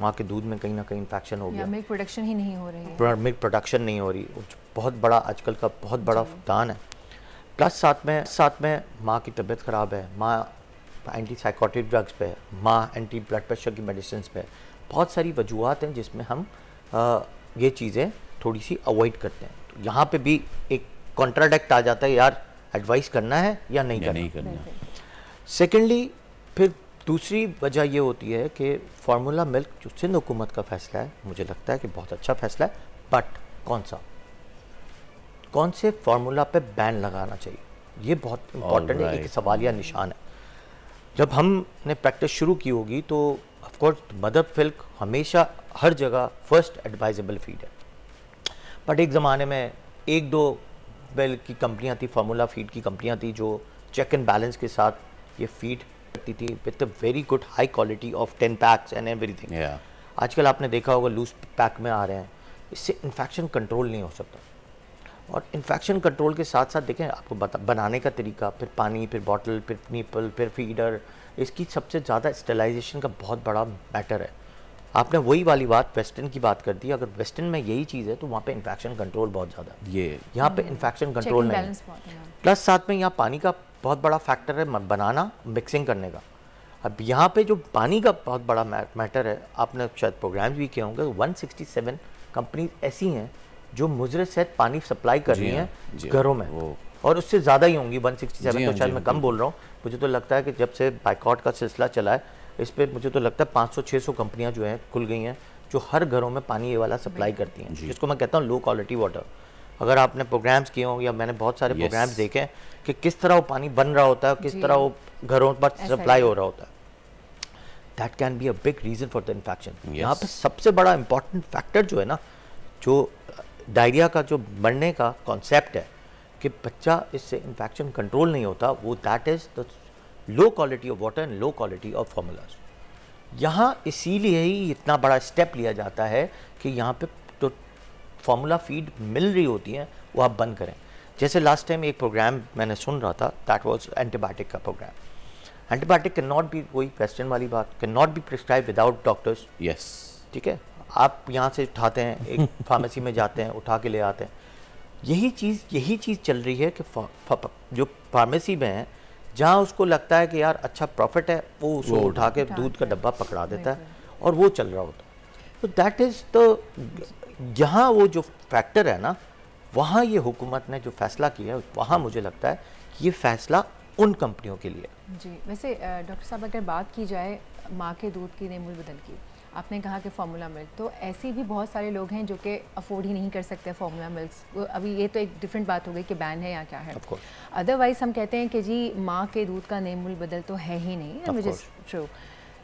माँ के दूध में कहीं ना कहीं इन्फेक्शन हो गया, मिल्क प्रोडक्शन ही नहीं हो रही है, मिल्क प्रोडक्शन नहीं हो रही, बहुत बड़ा आजकल का बहुत बड़ा फुकदान है। प्लस साथ में माँ की तबीयत ख़राब है, माँ एंटी साइकोटिक ड्रग्स पे है, माँ एंटी ब्लड प्रेशर की मेडिसिन पे है। बहुत सारी वजूहत हैं जिसमें हम ये चीज़ें थोड़ी सी अवॉइड करते हैं। तो यहाँ पे भी एक कॉन्ट्राडिक्ट आ जाता है, यार एडवाइस करना है या नहीं करना। सेकेंडली फिर दूसरी वजह ये होती है कि फार्मूला मिल्क जो सिंध हुकूमत का फ़ैसला है, मुझे लगता है कि बहुत अच्छा फ़ैसला है, बट कौन से फार्मूला पे बैन लगाना चाहिए, ये बहुत इंपॉर्टेंट है, एक सवालिया निशान है। जब हमने प्रैक्टिस शुरू की होगी तो ऑफ कोर्स मदर मिल्क हमेशा हर जगह फर्स्ट एडवाइजेबल फीड है, बट एक ज़माने में एक दो मिल्क की कंपनियां थी, फार्मूला फीड की कंपनियां थी, जो चेक एंड बैलेंस के साथ ये फीड करती थी with a very good high quality of 10 packs and everything. आजकल आपने देखा होगा लूज पैक में आ रहे हैं, इससे इन्फेक्शन कंट्रोल नहीं हो सकता। और इन्फेक्शन कंट्रोल के साथ साथ देखें आपको बनाने का तरीका, फिर पानी, फिर बॉटल, फिर निपल, फिर फीडर, इसकी सबसे ज़्यादा स्टेलाइजेशन का बहुत बड़ा मैटर है। आपने वही वाली बात वेस्टर्न की बात कर दी, अगर वेस्टर्न में यही चीज़ है तो वहाँ पे इन्फेक्शन कंट्रोल बहुत ज़्यादा है, ये यहाँ पे इन्फेक्शन कंट्रोल नहीं है। प्लस साथ में यहाँ पानी का बहुत बड़ा फैक्टर है बनाना, मिक्सिंग करने का। अब यहाँ पे जो पानी का बहुत बड़ा मैटर है, आपने शायद प्रोग्राम्स भी किए होंगे, 167 कंपनी ऐसी हैं जो मुजरे सेहत पानी सप्लाई कर रही हैं घरों में, और उससे ज़्यादा ही होंगी 167, तो शायद मैं कम बोल रहा हूँ। मुझे तो लगता है कि जब से बाइकआउट का सिलसिला चला है, इस पर मुझे तो लगता है 500-600 कंपनियां जो हैं खुल गई हैं, जो हर घरों में पानी ये वाला सप्लाई करती हैं, जिसको मैं कहता हूँ लो क्वालिटी वाटर। अगर आपने प्रोग्राम्स किए हों या मैंने बहुत सारे प्रोग्राम्स देखे हैं कि किस तरह वो पानी बन रहा होता है, किस तरह वो घरों पर सप्लाई हो रहा होता है, that can be a big reason for the infection. यहाँ पर सबसे बड़ा इंपॉर्टेंट फैक्टर जो है ना, जो डायरिया का जो बढ़ने का कॉन्सेप्ट है कि बच्चा इससे इन्फेक्शन कंट्रोल नहीं होता, वो that is the low quality of water and low quality of formulas. यहाँ इसीलिए ही इतना बड़ा स्टेप लिया जाता है कि यहाँ पे तो फार्मूला फीड मिल रही होती है वो आप बंद करें। जैसे लास्ट टाइम एक प्रोग्राम मैंने सुन रहा था, दैट वाज एंटीबायोटिक का programme. Antibiotic can not be, वही क्वेश्चन वाली बात, can not be prescribe without doctors. Yes, ठीक है, आप यहाँ से उठाते हैं, एक फार्मेसी में जाते हैं, उठा के ले आते हैं। यही चीज़ चल रही है कि जो फार्मेसी में है, जहाँ उसको लगता है कि यार अच्छा प्रॉफिट है, वो उसको उठा के दूध का डब्बा पकड़ा देता है और वो चल रहा होता है। तो दैट इज़ तो यहाँ वो जो फैक्टर है ना, वहाँ ये हुकूमत ने जो फैसला किया है, वहाँ मुझे लगता है कि ये फैसला उन कंपनियों के लिए। जी, वैसे डॉक्टर साहब अगर बात की जाए माँ के दूध की नेमुल बदल की, आपने कहा कि फार्मूला मिल्क, तो ऐसे भी बहुत सारे लोग हैं जो कि अफोर्ड ही नहीं कर सकते फार्मूला मिल्क। अभी ये तो एक डिफरेंट बात हो गई कि बैन है या क्या है। अदरवाइज़ हम कहते हैं कि जी माँ के दूध का नेमुल बदल तो है ही नहीं, विच इज़ ट्रू।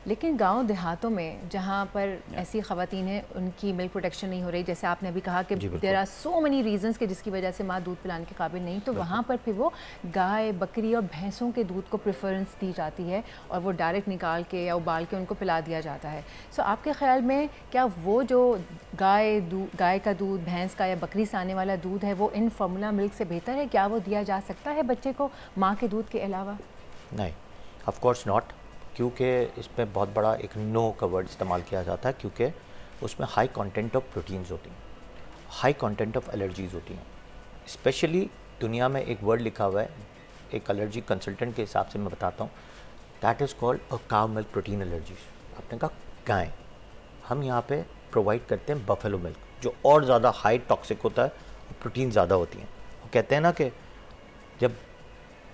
लेकिन गांव देहातों में जहाँ पर ऐसी ख़वातीन हैं उनकी मिल्क प्रोटेक्शन नहीं हो रही, जैसे आपने अभी कहा कि there are so many reasons कि जिसकी वजह से माँ दूध पिलाने के काबिल नहीं, तो वहाँ पर फिर वो गाय, बकरी और भैंसों के दूध को प्रेफरेंस दी जाती है और वो डायरेक्ट निकाल के या उबाल के उनको पिला दिया जाता है। सो आपके ख्याल में क्या वो जो गाय का दूध, भैंस का या बकरी से आने वाला दूध है, वो इन फार्मूला मिल्क से बेहतर है? क्या वो दिया जा सकता है बच्चे को माँ के दूध के अलावा? नहीं, ऑफ कोर्स नॉट, क्योंकि इसमें बहुत बड़ा एक नो का वर्ड इस्तेमाल किया जाता है, क्योंकि उसमें हाई कंटेंट ऑफ प्रोटीन्स होती हैं, हाई कंटेंट ऑफ एलर्जीज़ होती हैं। स्पेशली दुनिया में एक वर्ड लिखा हुआ है, एक एलर्जी कंसल्टेंट के हिसाब से मैं बताता हूँ, दैट इज़ कॉल्ड अ काव मिल्क प्रोटीन एलर्जीज। आपने कहा गाय, हम यहाँ पे प्रोवाइड करते हैं बफेलो मिल्क, जो और ज़्यादा हाई टॉक्सिक होता है, प्रोटीन ज़्यादा होती हैं। वो कहते हैं ना कि जब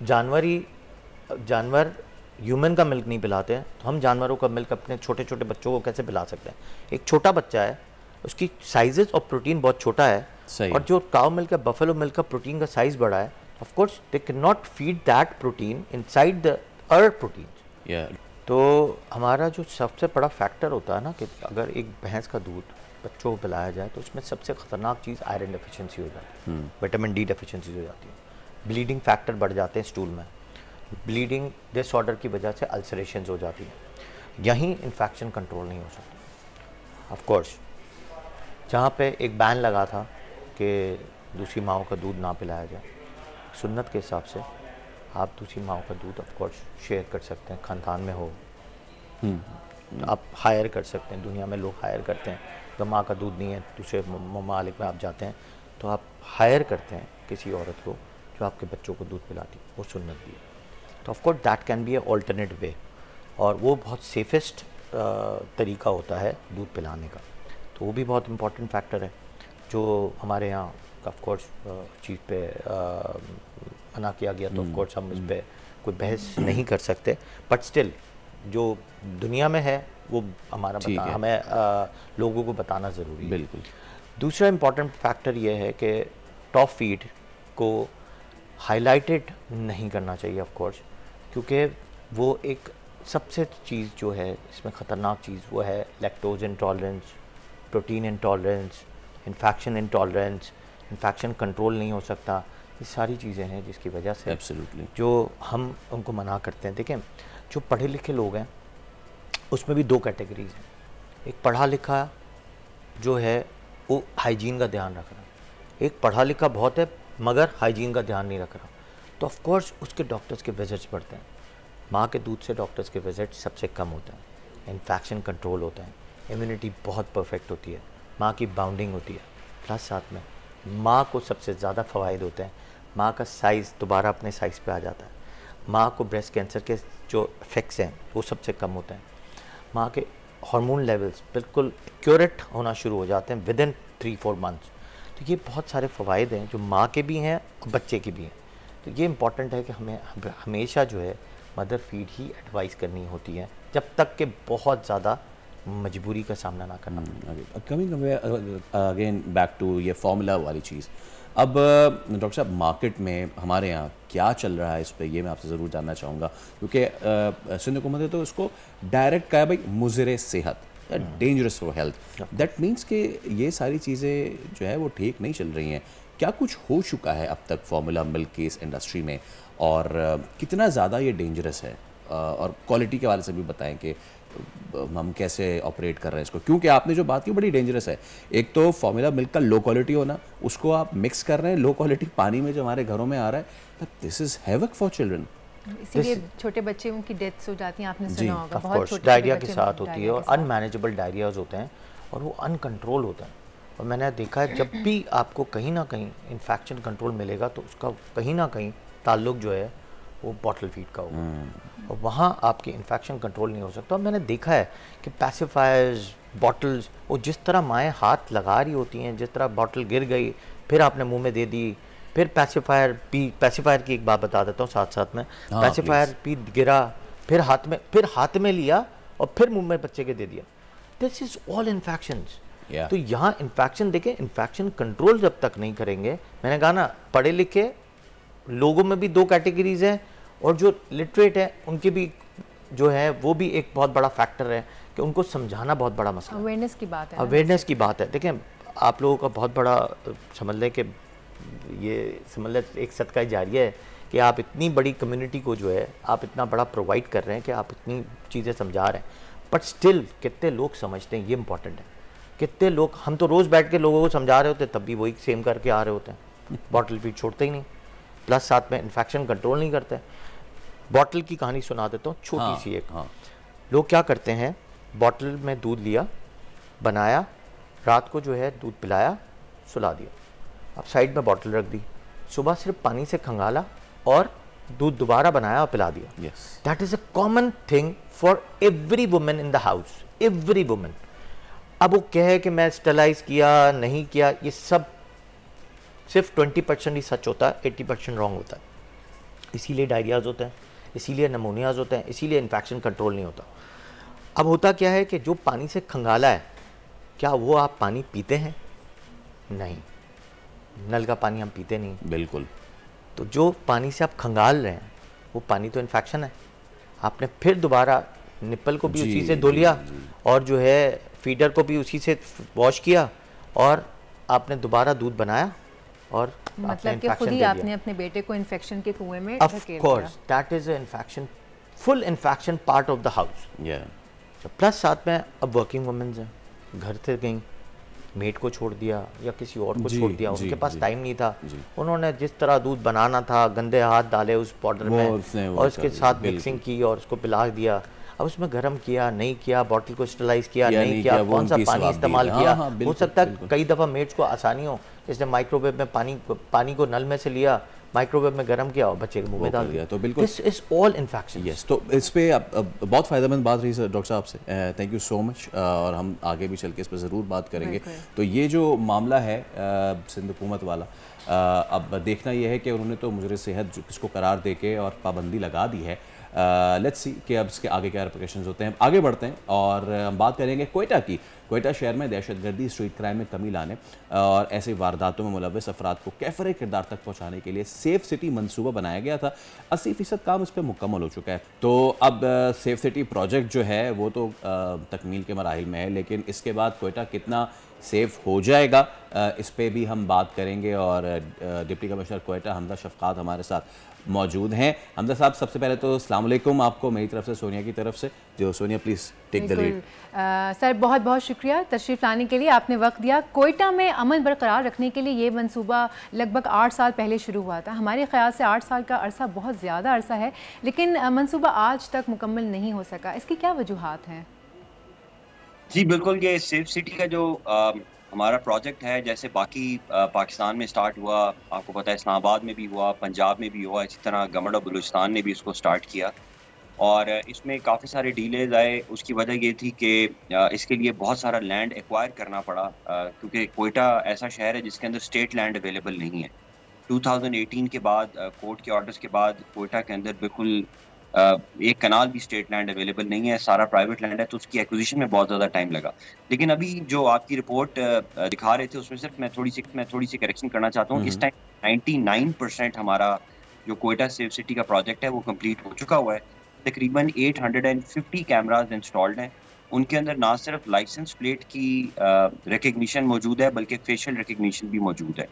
जानवर ह्यूमन का मिल्क नहीं पिलाते हैं, तो हम जानवरों का मिल्क अपने छोटे छोटे बच्चों को कैसे पिला सकते हैं? एक छोटा बच्चा है, उसकी साइजेस और प्रोटीन बहुत छोटा है, और जो काव मिल्क या बफेलो मिल्क का प्रोटीन का साइज बड़ा है, of course they can not feed that protein inside the other protein. तो हमारा जो सबसे बड़ा फैक्टर होता है ना, कि अगर एक भैंस का दूध बच्चों को पिलाया जाए तो उसमें सबसे ख़तरनाक चीज़ आयरन डेफिशिएंसी हो जाती है, विटामिन डी डेफिशिएंसी हो जाती है, ब्लीडिंग फैक्टर बढ़ जाते हैं स्टूल में। ब्लीडिंग डिसऑर्डर की वजह से अल्सरेशन हो जाती है, यहीं इन्फेक्शन कंट्रोल नहीं हो सकता। ऑफ कोर्स जहाँ पे एक बैन लगा था कि दूसरी माओं का दूध ना पिलाया जाए, सुन्नत के हिसाब से आप दूसरी माओं का दूध ऑफ कोर्स शेयर कर सकते हैं, खानदान में हो, आप हायर कर सकते हैं। दुनिया में लोग हायर करते हैं, तो माँ का दूध नहीं है, दूसरे ममालिक में आप जाते हैं तो आप हायर करते हैं किसी औरत को जो आपके बच्चों को दूध पिलाती है, वो सुन्नत भी है। तो of course that can be A alternate way, और वो बहुत सेफेस्ट तरीका होता है दूध पिलाने का। तो वो भी बहुत इंपॉर्टेंट फैक्टर है जो हमारे यहाँ ऑफ कोर्स चीज़ पे मना किया गया। तो ऑफ कोर्स हम इस पर कोई बहस नहीं कर सकते, बट स्टिल जो दुनिया में है वो हमारा हमें लोगों को बताना ज़रूरी है। बिल्कुल। दूसरा इम्पॉर्टेंट फैक्टर ये है कि टॉप फीड को हाईलाइटेड नहीं करना चाहिए ऑफ कोर्स, क्योंकि वो एक सबसे चीज़ जो है इसमें ख़तरनाक चीज़ वो है lactose intolerance, protein intolerance, infection intolerance, infection control नहीं हो सकता। ये सारी चीज़ें हैं जिसकी वजह से एब्सोल्युटली जो हम उनको मना करते हैं। देखें, जो पढ़े लिखे लोग हैं उसमें भी दो कैटेगरीज हैं। एक पढ़ा लिखा जो है वो हाइजीन का ध्यान रख रहा है, एक पढ़ा लिखा बहुत है मगर हाइजीन का ध्यान नहीं रख रहा। तो ऑफ कोर्स उसके डॉक्टर्स के विजिट्स बढ़ते हैं। माँ के दूध से डॉक्टर्स के विजिट सबसे कम होता है, इन्फेक्शन कंट्रोल होता है, इम्यूनिटी बहुत परफेक्ट होती है, माँ की बाउंडिंग होती है, प्लस साथ में माँ को सबसे ज़्यादा फ़वाइद होते हैं। माँ का साइज़ दोबारा अपने साइज़ पे आ जाता है, माँ को ब्रेस्ट कैंसर के जो इफ़ेक्ट्स हैं वो सबसे कम होते हैं, माँ के हार्मोन लेवल्स बिल्कुल एक्यूरेट होना शुरू हो जाते हैं विदिन 3-4 मंथ्स। तो ये बहुत सारे फ़वाइद हैं जो माँ के भी हैं और बच्चे के भी हैं। तो ये इम्पॉर्टेंट है कि हमें हमेशा जो है मदर फीड ही एडवाइस करनी होती है जब तक कि बहुत ज़्यादा मजबूरी का सामना ना करना पड़े। कमिंग अगेन बैक टू ये फॉर्मूला वाली चीज़, अब डॉक्टर साहब मार्केट में हमारे यहाँ क्या चल रहा है इस पर, ये मैं आपसे ज़रूर जानना चाहूँगा, क्योंकि सिंध हुकूमत है तो इसको डायरेक्ट कहा भाई मुज़र सेहत, dangerous for health. That means कि ये सारी चीज़ें जो है वो ठीक नहीं चल रही हैं। क्या कुछ हो चुका है अब तक फार्मूला मिल्क की इस इंडस्ट्री में, और कितना ज़्यादा ये डेंजरस है, और क्वालिटी के वाले से भी बताएं कि हम कैसे ऑपरेट कर रहे हैं इसको, क्योंकि आपने जो बात की बड़ी डेंजरस है। एक तो फार्मूला मिल्क का लो क्वालिटी होना, उसको आप मिक्स कर रहे हैं लो क्वालिटी पानी में जो हमारे घरों में आ रहा है, this is havoc for children. इसीलिए छोटे बच्चे की डेथ्स हो जाती हैं, आपने सुना होगा, बहुत छोटे डायरिया के साथ होती है और अनमैनेजेबल डायरियाज होते हैं और वो अनकंट्रोल होता है। और मैंने देखा है जब भी आपको कहीं ना कहीं इन्फेक्शन कंट्रोल मिलेगा तो उसका कहीं ना कहीं ताल्लुक जो है वो बॉटल फीड का होगा, और वहाँ आपकी इन्फेक्शन कंट्रोल नहीं हो सकता। और मैंने देखा है कि पैसिफायर्स, बॉटल्स, वो जिस तरह माएँ हाथ लगा रही होती हैं, जिस तरह बॉटल गिर गई फिर आपने मुंह में दे दी, फिर पैसिफायर की एक बात बता देता हूँ साथ साथ में, पैसिफायर पी गिरा, फिर हाथ में लिया और फिर मुंह में बच्चे के दे दिया। This is all infections. तो यहाँ इन्फेक्शन देखें, इन्फेक्शन कंट्रोल जब तक नहीं करेंगे, मैंने कहा ना पढ़े लिखे लोगों में भी दो कैटेगरीज हैं और जो लिटरेट है उनके भी जो है वो भी एक बहुत बड़ा फैक्टर है कि उनको समझाना बहुत बड़ा मसला है। अवेयरनेस की बात है, अवेयरनेस की बात है। देखें, आप लोगों का बहुत बड़ा समझ लें कि ये समझ लें एक सदका जारिया है कि आप इतनी बड़ी कम्युनिटी को जो है आप इतना बड़ा प्रोवाइड कर रहे हैं कि आप इतनी चीज़ें समझा रहे हैं, बट स्टिल कितने लोग समझते हैं, ये इंपॉर्टेंट है। कितने लोग, हम तो रोज़ बैठ के लोगों को समझा रहे होते तब भी वही सेम करके आ रहे होते हैं, बॉटल फीड छोड़ते ही नहीं, प्लस साथ में इन्फेक्शन कंट्रोल नहीं करते। बॉटल की कहानी सुना देता हूँ छोटी सी एक। लोग क्या करते हैं, बॉटल में दूध लिया, बनाया, रात को जो है दूध पिलाया, सुला दिया, अब साइड में बॉटल रख दी, सुबह सिर्फ पानी से खंगाला और दूध दोबारा बनाया और पिला दिया। That is a common thing for every women in the house, every women. अब वो कहे कि मैं स्टेलाइज किया नहीं किया, ये सब सिर्फ 20% ही सच होता है, 80% रॉन्ग होता है। इसीलिए डायरियाज होते हैं, इसीलिए नमोनियाज होते हैं, इसीलिए इन्फेक्शन कंट्रोल नहीं होता। अब होता क्या है कि जो पानी से खंगाला है, क्या वो आप पानी पीते हैं? नहीं, नल का पानी हम पीते नहीं, बिल्कुल। तो जो पानी से आप खंगाल रहे हैं वो पानी तो इन्फेक्शन है। आपने फिर दोबारा निप्पल को भी उसी से धो लिया और जो है फीडर को भी उसी से वॉश किया और आपने दोबारा दूध बनाया और मतलब कि खुद ही आपने अपने बेटे को इन्फेक्शन के कुएं में of course that is infection, full infection part of the house. Plus साथ में अब वर्किंग वुमेन्स हैं, घर से गई, मेड को छोड़ दिया या किसी और को छोड़ दिया, उनके पास टाइम नहीं था, उन्होंने जिस तरह दूध बनाना था गंदे हाथ डाले उस पाउडर में और उसके साथ मिक्सिंग की और उसको पिला दिया। अब उसमें गर्म किया नहीं किया, बॉटल को स्टरलाइज किया नहीं किया, कौन सा पानी इस्तेमाल किया, हो सकता है कई दफ़ा मेड्स को आसानी हो, इसने माइक्रोवेव में पानी को नल में से लिया, माइक्रोवेव में गर्म किया और बच्चे के मुंह में डाल दिया। तो बिल्कुल this is all infection. Yes, तो इस पे बहुत फ़ायदेमंद बात रही सर डॉक्टर साहब से, थैंक यू सो मच, और हम आगे भी चल के इस पर ज़रूर बात करेंगे। तो ये जो मामला है सिंध हुकूमत वाला, अब देखना यह है कि उन्होंने तो मुजरिम सेहत इसको करार दे के और पाबंदी लगा दी है। लेट्स सी कि अब इसके आगे क्या रिप्लिकेशंस होते हैं। आगे बढ़ते हैं और हम बात करेंगे कोयटा की। कोयटा शहर में दहशतगर्दी, स्ट्रीट क्राइम में कमी लाने और ऐसे वारदातों में मुलव्वस अफराद को कैफरे किरदार तक पहुंचाने के लिए सेफ सिटी मंसूबा बनाया गया था। 80% काम इस पर मुकम्मल हो चुका है। तो अब सेफ सिटी प्रोजेक्ट जो है वो तो तकमील के मराहिल में है, लेकिन इसके बाद कोयटा कितना सेफ हो जाएगा इस पे भी हम बात करेंगे। और डिप्टी कमिश्नर कोयटा हमदा शफकात हमारे साथ मौजूद हैं। हमदा साहब, सबसे पहले तो अस्सलाम वालेकुम आपको मेरी तरफ से, सोनिया की तरफ से। जो Sonia please take the lead. Sir बहुत बहुत शुक्रिया तशरीफ़ लाने के लिए, आपने वक्त दिया। कोयटा में अमन बरकरार रखने के लिए ये मंसूबा लगभग 8 साल पहले शुरू हुआ था। हमारे ख्याल से 8 साल का अरसा बहुत ज़्यादा अरसा है, लेकिन मंसूबा आज तक मुकम्मल नहीं हो सका। इसकी क्या वजूहात हैं? जी बिल्कुल, ये सेफ सिटी का जो हमारा प्रोजेक्ट है, जैसे बाकी पाकिस्तान में स्टार्ट हुआ, आपको पता है इस्लामाबाद में भी हुआ, पंजाब में भी हुआ, इसी तरह गवर्नमेंट ऑफ बलूचिस्तान ने भी इसको स्टार्ट किया और इसमें काफ़ी सारे डिलेज आए। उसकी वजह ये थी कि इसके लिए बहुत सारा लैंड एक्वायर करना पड़ा, क्योंकि कोयटा ऐसा शहर है जिसके अंदर स्टेट लैंड अवेलेबल नहीं है। 2018 के बाद कोर्ट के ऑर्डर्स के बाद कोयटा के अंदर बिल्कुल एक कनाल भी स्टेट लैंड अवेलेबल नहीं है, सारा प्राइवेट लैंड है, तो उसकी एक्विजिशन में बहुत ज़्यादा टाइम लगा। लेकिन अभी जो आपकी रिपोर्ट दिखा रहे थे उसमें सिर्फ मैं थोड़ी सी करेक्शन करना चाहता हूँ। इस टाइम 99% हमारा जो कोयटा सेफ सिटी का प्रोजेक्ट है वो कंप्लीट हो चुका हुआ है। तकरीबन 850 कैमराज इंस्टॉल्ड हैं। उनके अंदर ना सिर्फ लाइसेंस प्लेट की रिकग्निशन मौजूद है बल्कि फेशियल रिकग्निशन भी मौजूद है,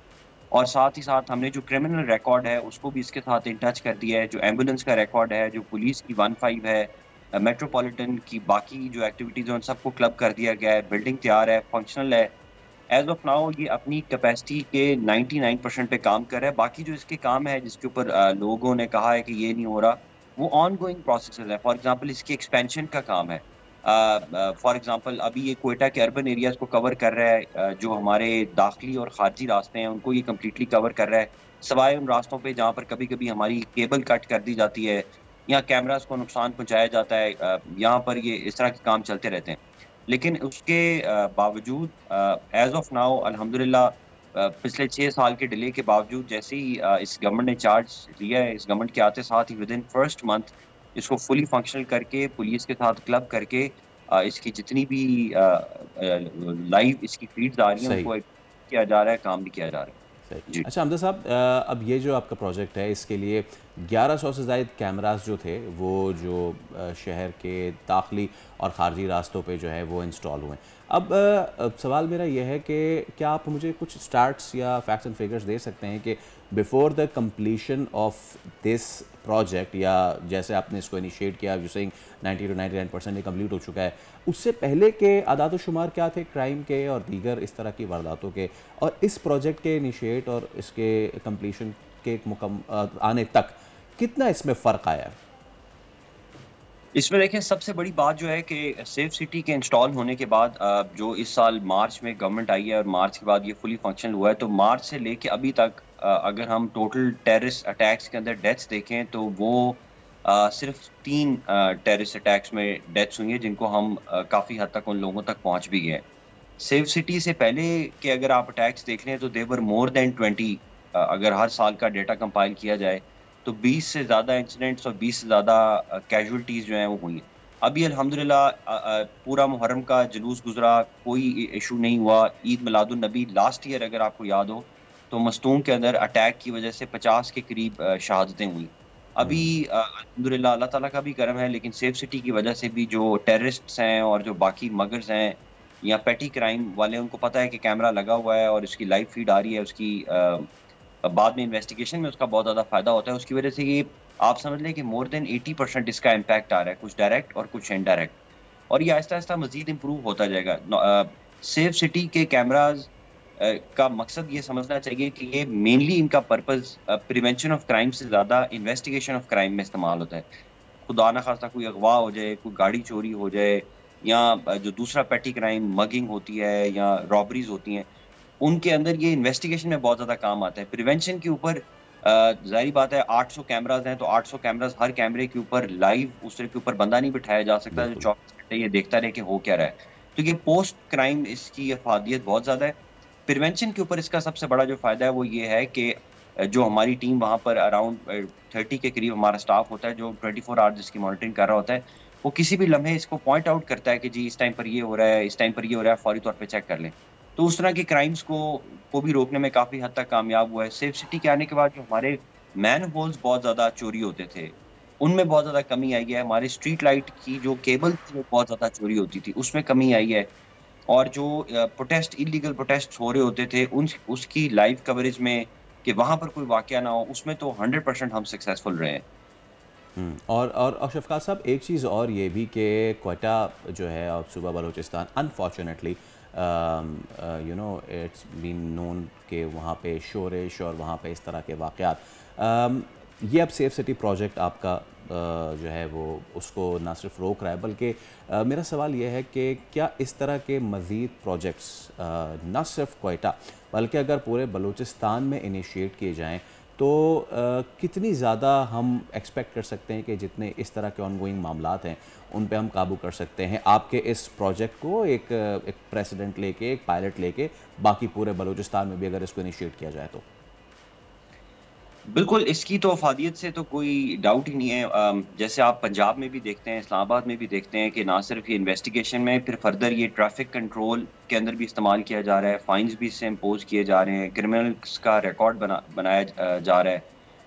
और साथ ही साथ हमने जो क्रिमिनल रिकॉर्ड है उसको भी इसके साथ इन टच कर दिया है। जो एम्बुलेंस का रिकॉर्ड है, जो पुलिस की 15 है, मेट्रोपॉलिटन की बाकी जो एक्टिविटीज़ हैं उन सबको क्लब कर दिया गया है। बिल्डिंग तैयार है, फंक्शनल है। एज ऑफ नाउ ये अपनी कैपेसिटी के 99% पे काम कर रहा है। बाकी जो इसके काम है जिसके ऊपर लोगों ने कहा है कि ये नहीं हो रहा, वो ऑन गोइंग प्रोसेस है। फॉर एग्जाम्पल इसकी एक्सपेंशन का काम है। फॉर एग्जांपल अभी ये कोयटा के अर्बन एरियाज को कवर कर रहा है, जो हमारे दाखिली और खारजी रास्ते हैं उनको ये कम्प्लीटली कवर कर रहा है, सवाए उन रास्तों पे जहाँ पर कभी कभी हमारी केबल कट कर दी जाती है या कैमरास को नुकसान पहुँचाया जाता है, यहाँ पर ये इस तरह के काम चलते रहते हैं। लेकिन उसके बावजूद एज ऑफ नाउ अल्हम्दुलिल्लाह पिछले 6 साल के डिले के बावजूद जैसे ही इस गवर्नमेंट ने चार्ज लिया है, इस गवर्नमेंट के आते साथ ही विद इन फर्स्ट मंथ इसको फुली फंक्शनल करके पुलिस के साथ क्लब करके इसकी जितनी भी लाइव इसकी फीड्स आ रही हैं उनको किया जा रहा है, काम भी किया जा रहा है। अच्छा हमदा साहब, अब ये जो आपका प्रोजेक्ट है इसके लिए 1100 से ज़ायद कैमरास जो थे वो जो शहर के दाखिली और खारजी रास्तों पे जो है वो इंस्टॉल हुए। अब सवाल मेरा यह है कि क्या आप मुझे कुछ स्टार्ट्स या फैक्ट्स एंड फिगर्स दे सकते हैं कि before the completion of this project, या जैसे आपने इसको इनिशिएट किया जो सेइंग 90 to 99% ये कम्प्लीट हो चुका है, उससे पहले के आदात शुमार क्या थे क्राइम के और दीगर इस तरह की वारदातों के, और इस प्रोजेक्ट के इनिशिएट और इसके कंप्लीशन के आने तक कितना इसमें फ़र्क आया? इसमें देखें सबसे बड़ी बात जो है कि सेफ सिटी के इंस्टॉल होने के बाद जो इस साल मार्च में गवर्नमेंट आई है और मार्च के बाद ये फुली फंक्शनल हुआ है, तो मार्च से लेके अभी तक अगर हम टोटल टेररिस्ट अटैक्स के अंदर डेथ्स देखें तो वो सिर्फ 3 टेररिस्ट अटैक्स में डेथ्स हुई हैं, जिनको हम काफ़ी हद तक उन लोगों तक पहुंच भी गए। सेफ सिटी से पहले के अगर आप अटैक्स देख लें तो देवर मोर देन 20, अगर हर साल का डेटा कंपाइल किया जाए तो 20 से ज़्यादा इंसिडेंट्स और 20 से ज़्यादा कैजुअल्टीज़ जो हैं वो हुई हैं। अभी अल्हम्दुलिल्लाह पूरा मुहर्रम का जुलूस गुजरा, कोई इशू नहीं हुआ। ईद मिलादुन नबी लास्ट ईयर अगर आपको याद हो तो मस्तूम के अंदर अटैक की वजह से 50 के करीब शहादतें हुई। अभी अल्हम्दुलिल्लाह अल्लाह ताला का भी करम है, लेकिन सेफ सिटी की वजह से भी जो टेररिस्ट्स हैं और जो बाकी मगर्स हैं या पेटी क्राइम वाले, उनको पता है कि कैमरा लगा हुआ है और इसकी लाइव फीड आ रही है, उसकी बाद में इन्वेस्टिगेशन में उसका बहुत ज़्यादा फायदा होता है। उसकी वजह से ये आप समझ लें कि मोर देन 80% इसका इम्पैक्ट आ रहा है, कुछ डायरेक्ट और कुछ इनडायरेक्ट, और ये आहिस्ता आहिस्ता मजीद इम्प्रूव होता जाएगा। सेफ सिटी के कैमराज का मकसद ये समझना चाहिए कि ये मेनली इनका पर्पस प्रिवेंशन ऑफ क्राइम से ज़्यादा इन्वेस्टिगेशन ऑफ क्राइम में इस्तेमाल होता है। खुदा न खास्ता कोई अगवा हो जाए, कोई गाड़ी चोरी हो जाए, या जो दूसरा पेटी क्राइम मगिंग होती है या रॉबरीज होती हैं, उनके अंदर ये इन्वेस्टिगेशन में बहुत ज़्यादा काम आता है। प्रिवेंशन के ऊपर ज़ाहिर बात है 800 कैमराज हैं, तो 800 कैमराज, हर कैमरे के ऊपर लाइव उसके ऊपर बंदा नहीं बिठाया जा सकता जो 24 घंटे ये देखता रहे कि हो क्या रहा है। तो ये पोस्ट क्राइम इसकी अफादियत बहुत ज़्यादा है। प्रिवेंशन के ऊपर इसका सबसे बड़ा जो फ़ायदा है वो ये है कि जो हमारी टीम वहाँ पर अराउंड 30 के करीब हमारा स्टाफ होता है जो 24 आवर्स इसकी मॉनिटरिंग कर रहा होता है, वो किसी भी लम्हे इसको पॉइंट आउट करता है कि जी इस टाइम पर ये हो रहा है, इस टाइम पर ये हो रहा है, फौरी तौर पे चेक कर लें। तो उस तरह के क्राइम्स को भी रोकने में काफ़ी हद तक कामयाब हुआ है। सेफ सिटी के आने के बाद जो हमारे मैन होल्स बहुत ज़्यादा चोरी होते थे, उनमें बहुत ज़्यादा कमी आई है। हमारे स्ट्रीट लाइट की जो केबल थी वो बहुत ज़्यादा चोरी होती थी, उसमें कमी आई है। और जो प्रोटेस्ट, इलीगल प्रोटेस्ट हो रहे होते थे, उसकी लाइव कवरेज में कि वहाँ पर कोई वाकया ना हो, उसमें तो 100% हम सक्सेसफुल रहे हैं। और शफकात साहब, एक चीज़ और ये भी कि क्वेटा जो है और सूबा Balochistan, unfortunately you know it's been known कि वहाँ पे शोरिश और वहाँ पे इस तरह के वाक़यात, ये अब सेफ सिटी प्रोजेक्ट आपका जो है वो उसको ना सिर्फ रोक रहा है, बल्कि मेरा सवाल ये है कि क्या इस तरह के मज़ीद प्रोजेक्ट्स ना सिर्फ क्वेटा बल्कि अगर पूरे बलूचिस्तान में इनिशिएट किए जाएँ तो कितनी ज़्यादा हम एक्सपेक्ट कर सकते हैं कि जितने इस तरह के ऑनगोइंग मामलात हैं उन पे हम काबू कर सकते हैं आपके इस प्रोजेक्ट को एक प्रेसिडेंट लेके, एक पायलट लेके, बाकी पूरे बलूचिस्तान में भी अगर इसको इनिशिएट किया जाए तो? बिल्कुल, इसकी तो अफादियत से तो कोई डाउट ही नहीं है। जैसे आप पंजाब में भी देखते हैं, इस्लामाबाद में भी देखते हैं कि ना सिर्फ ये इन्वेस्टिगेशन में, फिर फर्दर ये ट्रैफिक कंट्रोल के अंदर भी इस्तेमाल किया जा रहा है, फाइन्स भी इससे इम्पोज किए जा रहे हैं, क्रिमिनल्स का रिकॉर्ड बनाया जा रहा है।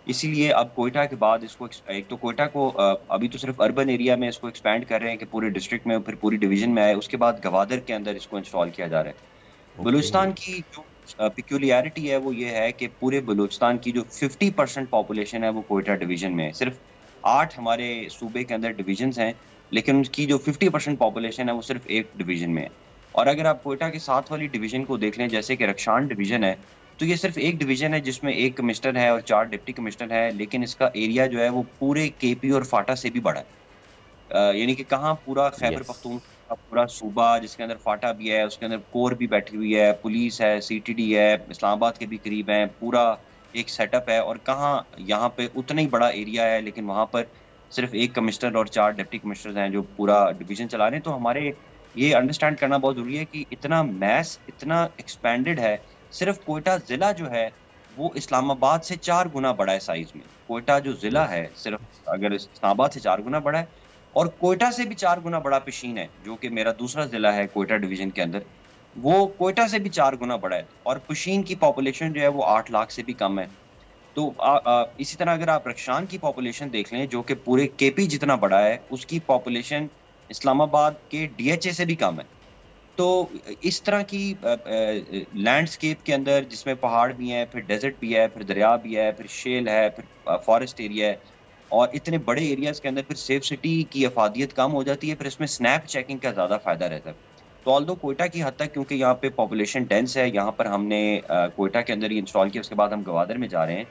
इसीलिए अब कोयटा के बाद इसको, एक तो कोयटा को अभी तो सिर्फ अर्बन एरिया में इसको एक्सपेंड कर रहे हैं कि पूरे डिस्ट्रिक्ट में, फिर पूरी डिवीजन में आए, उसके बाद गवादर के अंदर इसको इंस्टॉल किया जा रहा है। बलूचिस्तान की जो पिक्यूलियरिटी है वो ये है कि पूरे बलूचिस्तान की जो 50% पॉपुलेशन है वो कोयटा डिवीजन में है। सिर्फ 8 हमारे सूबे के अंदर डिवीजन्स हैं, लेकिन उसकी जो 50% पॉपुलेशन है वो सिर्फ एक डिवीजन में है। और अगर आप कोयटा के साथ वाली डिवीजन को देख लें, जैसे कि रक्षान डिवीजन है, तो ये सिर्फ एक डिवीजन है जिसमें 1 कमिश्नर है और 4 डिप्टी कमिश्नर है, लेकिन इसका एरिया जो है वो पूरे केपी और फाटा से भी बड़ा है। यानी कि कहाँ पूरा खैबर पख्तूनख्वा पूरा सूबा जिसके अंदर फाटा भी है, उसके अंदर कोर भी बैठी हुई है, पुलिस है, CTD है, इस्लामाबाद के भी करीब है, पूरा एक सेटअप है। और कहाँ यहाँ पे उतना ही बड़ा एरिया है, लेकिन वहाँ पर सिर्फ 1 कमिश्नर और 4 डिप्टी कमिश्नर हैं जो पूरा डिवीजन चला रहे हैं। तो हमारे ये अंडरस्टैंड करना बहुत ज़रूरी है कि इतना मैस, इतना एक्सपेंडेड है। सिर्फ कोयटा ज़िला जो है वो इस्लामाबाद से 4 गुना बड़ा है साइज़ में। कोयटा जो ज़िला है सिर्फ अगर इस्लामाबाद से 4 गुना बड़ा है, और कोयटा से भी 4 गुना बड़ा पिशीन है जो कि मेरा दूसरा ज़िला है कोयटा डिवीज़न के अंदर, वो कोयटा से भी 4 गुना बड़ा है। और पिशीन की पॉपुलेशन जो है वो 8 लाख से भी कम है। तो इसी तरह अगर आप रक्षान की पॉपुलेशन देख लें जो कि पूरे केपी जितना बड़ा है, उसकी पॉपुलेशन इस्लामाबाद के DHA से भी कम है। तो इस तरह की लैंडस्केप के अंदर जिसमें पहाड़ भी हैं, फिर डेजर्ट भी है, फिर दरिया भी है, फिर शेल है, फिर फॉरेस्ट एरिया है, और इतने बड़े एरियाज के अंदर फिर सेफ सिटी की अफादियत कम हो जाती है, फिर इसमें स्नैप चेकिंग का ज़्यादा फ़ायदा रहता है। तो ऑल्दो कोयटा की हद तक, क्योंकि यहाँ पे पॉपुलेशन डेंस है, यहाँ पर हमने कोयटा के अंदर ही इंस्टॉल किया, उसके बाद हम गवादर में जा रहे हैं,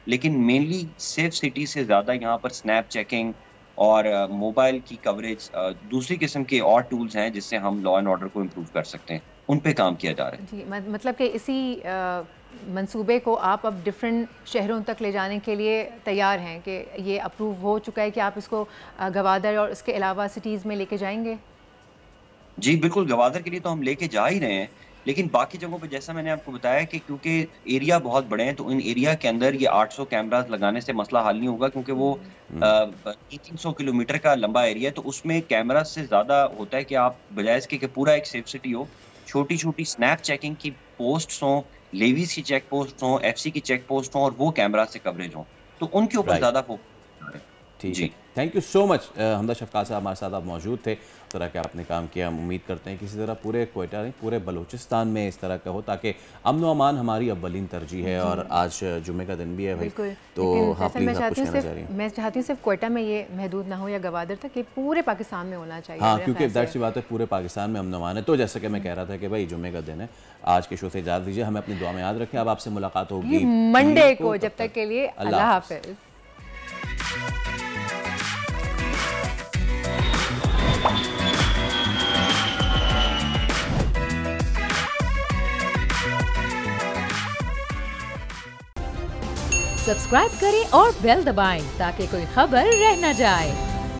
लेकिन मेनली सेफ सिटी से ज़्यादा यहाँ पर स्नैप चेकिंग और मोबाइल की कवरेज, दूसरी किस्म के और टूल्स हैं जिससे हम लॉ एंड ऑर्डर को इम्प्रूव कर सकते हैं, उन पे काम किया जा रहा है। जी, मतलब कि इसी मंसूबे को आप अब डिफरेंट शहरों तक ले जाने के लिए तैयार हैं कि ये अप्रूव हो चुका है कि आप इसको गवादर और इसके अलावा सिटीज़ में लेके जाएंगे? जी बिल्कुल, गवादर के लिए तो हम लेके जा ही रहे हैं, लेकिन बाकी जगहों पे जैसा मैंने आपको बताया कि क्योंकि एरिया बहुत बड़े हैं, तो इन एरिया के अंदर ये 800 कैमरास लगाने से मसला हल नहीं होगा, क्योंकि वो 300 किलोमीटर का लंबा एरिया है। तो उसमें कैमरा से ज़्यादा होता है कि आप बजाय इसके कि पूरा एक सेफ सिटी हो, छोटी छोटी स्नैप चेकिंग की पोस्ट हों, लेवीज की चेक पोस्ट हों, FC की चेक पोस्ट हों, और वो कैमरा से कवरेज हों, तो उनके ऊपर ज़्यादा फोकस। ठीक है, थैंक यू सो मच। हमदा शफकात साहब हमारे साथ आप मौजूद थे, इस तरह के आपने काम किया। हम उम्मीद करते हैं किसी तरह पूरे क्वेटा नहीं पूरे बलूचिस्तान में इस तरह का हो, ताकि अमन व अमान हमारी अव्वलीन तरजीह है। और आज जुम्मे का दिन भी है भाई, तो हाँ प्लीज़ आप कुछ कहना चाह रही हैं? मैं चाहती हूँ सिर्फ क्वेटा में ये महदूद ना हो या गवादर तक, कि पूरे पाकिस्तान में होना चाहिए। हाँ, क्योंकि दैट सी बात है, पूरे पाकिस्तान में अमन व अमान है। तो जैसा कि मैं कह रहा था कि भाई जुम्मे का दिन है, आज के शो से इजाज़त दीजिए, हमें अपनी दुआ में याद रखें। अब आपसे मुलाकात होगी मंडे को, जब तक के लिए अल्लाह हाफ़िज़। सब्सक्राइब करें और बेल दबाएं ताकि कोई खबर रह न जाए।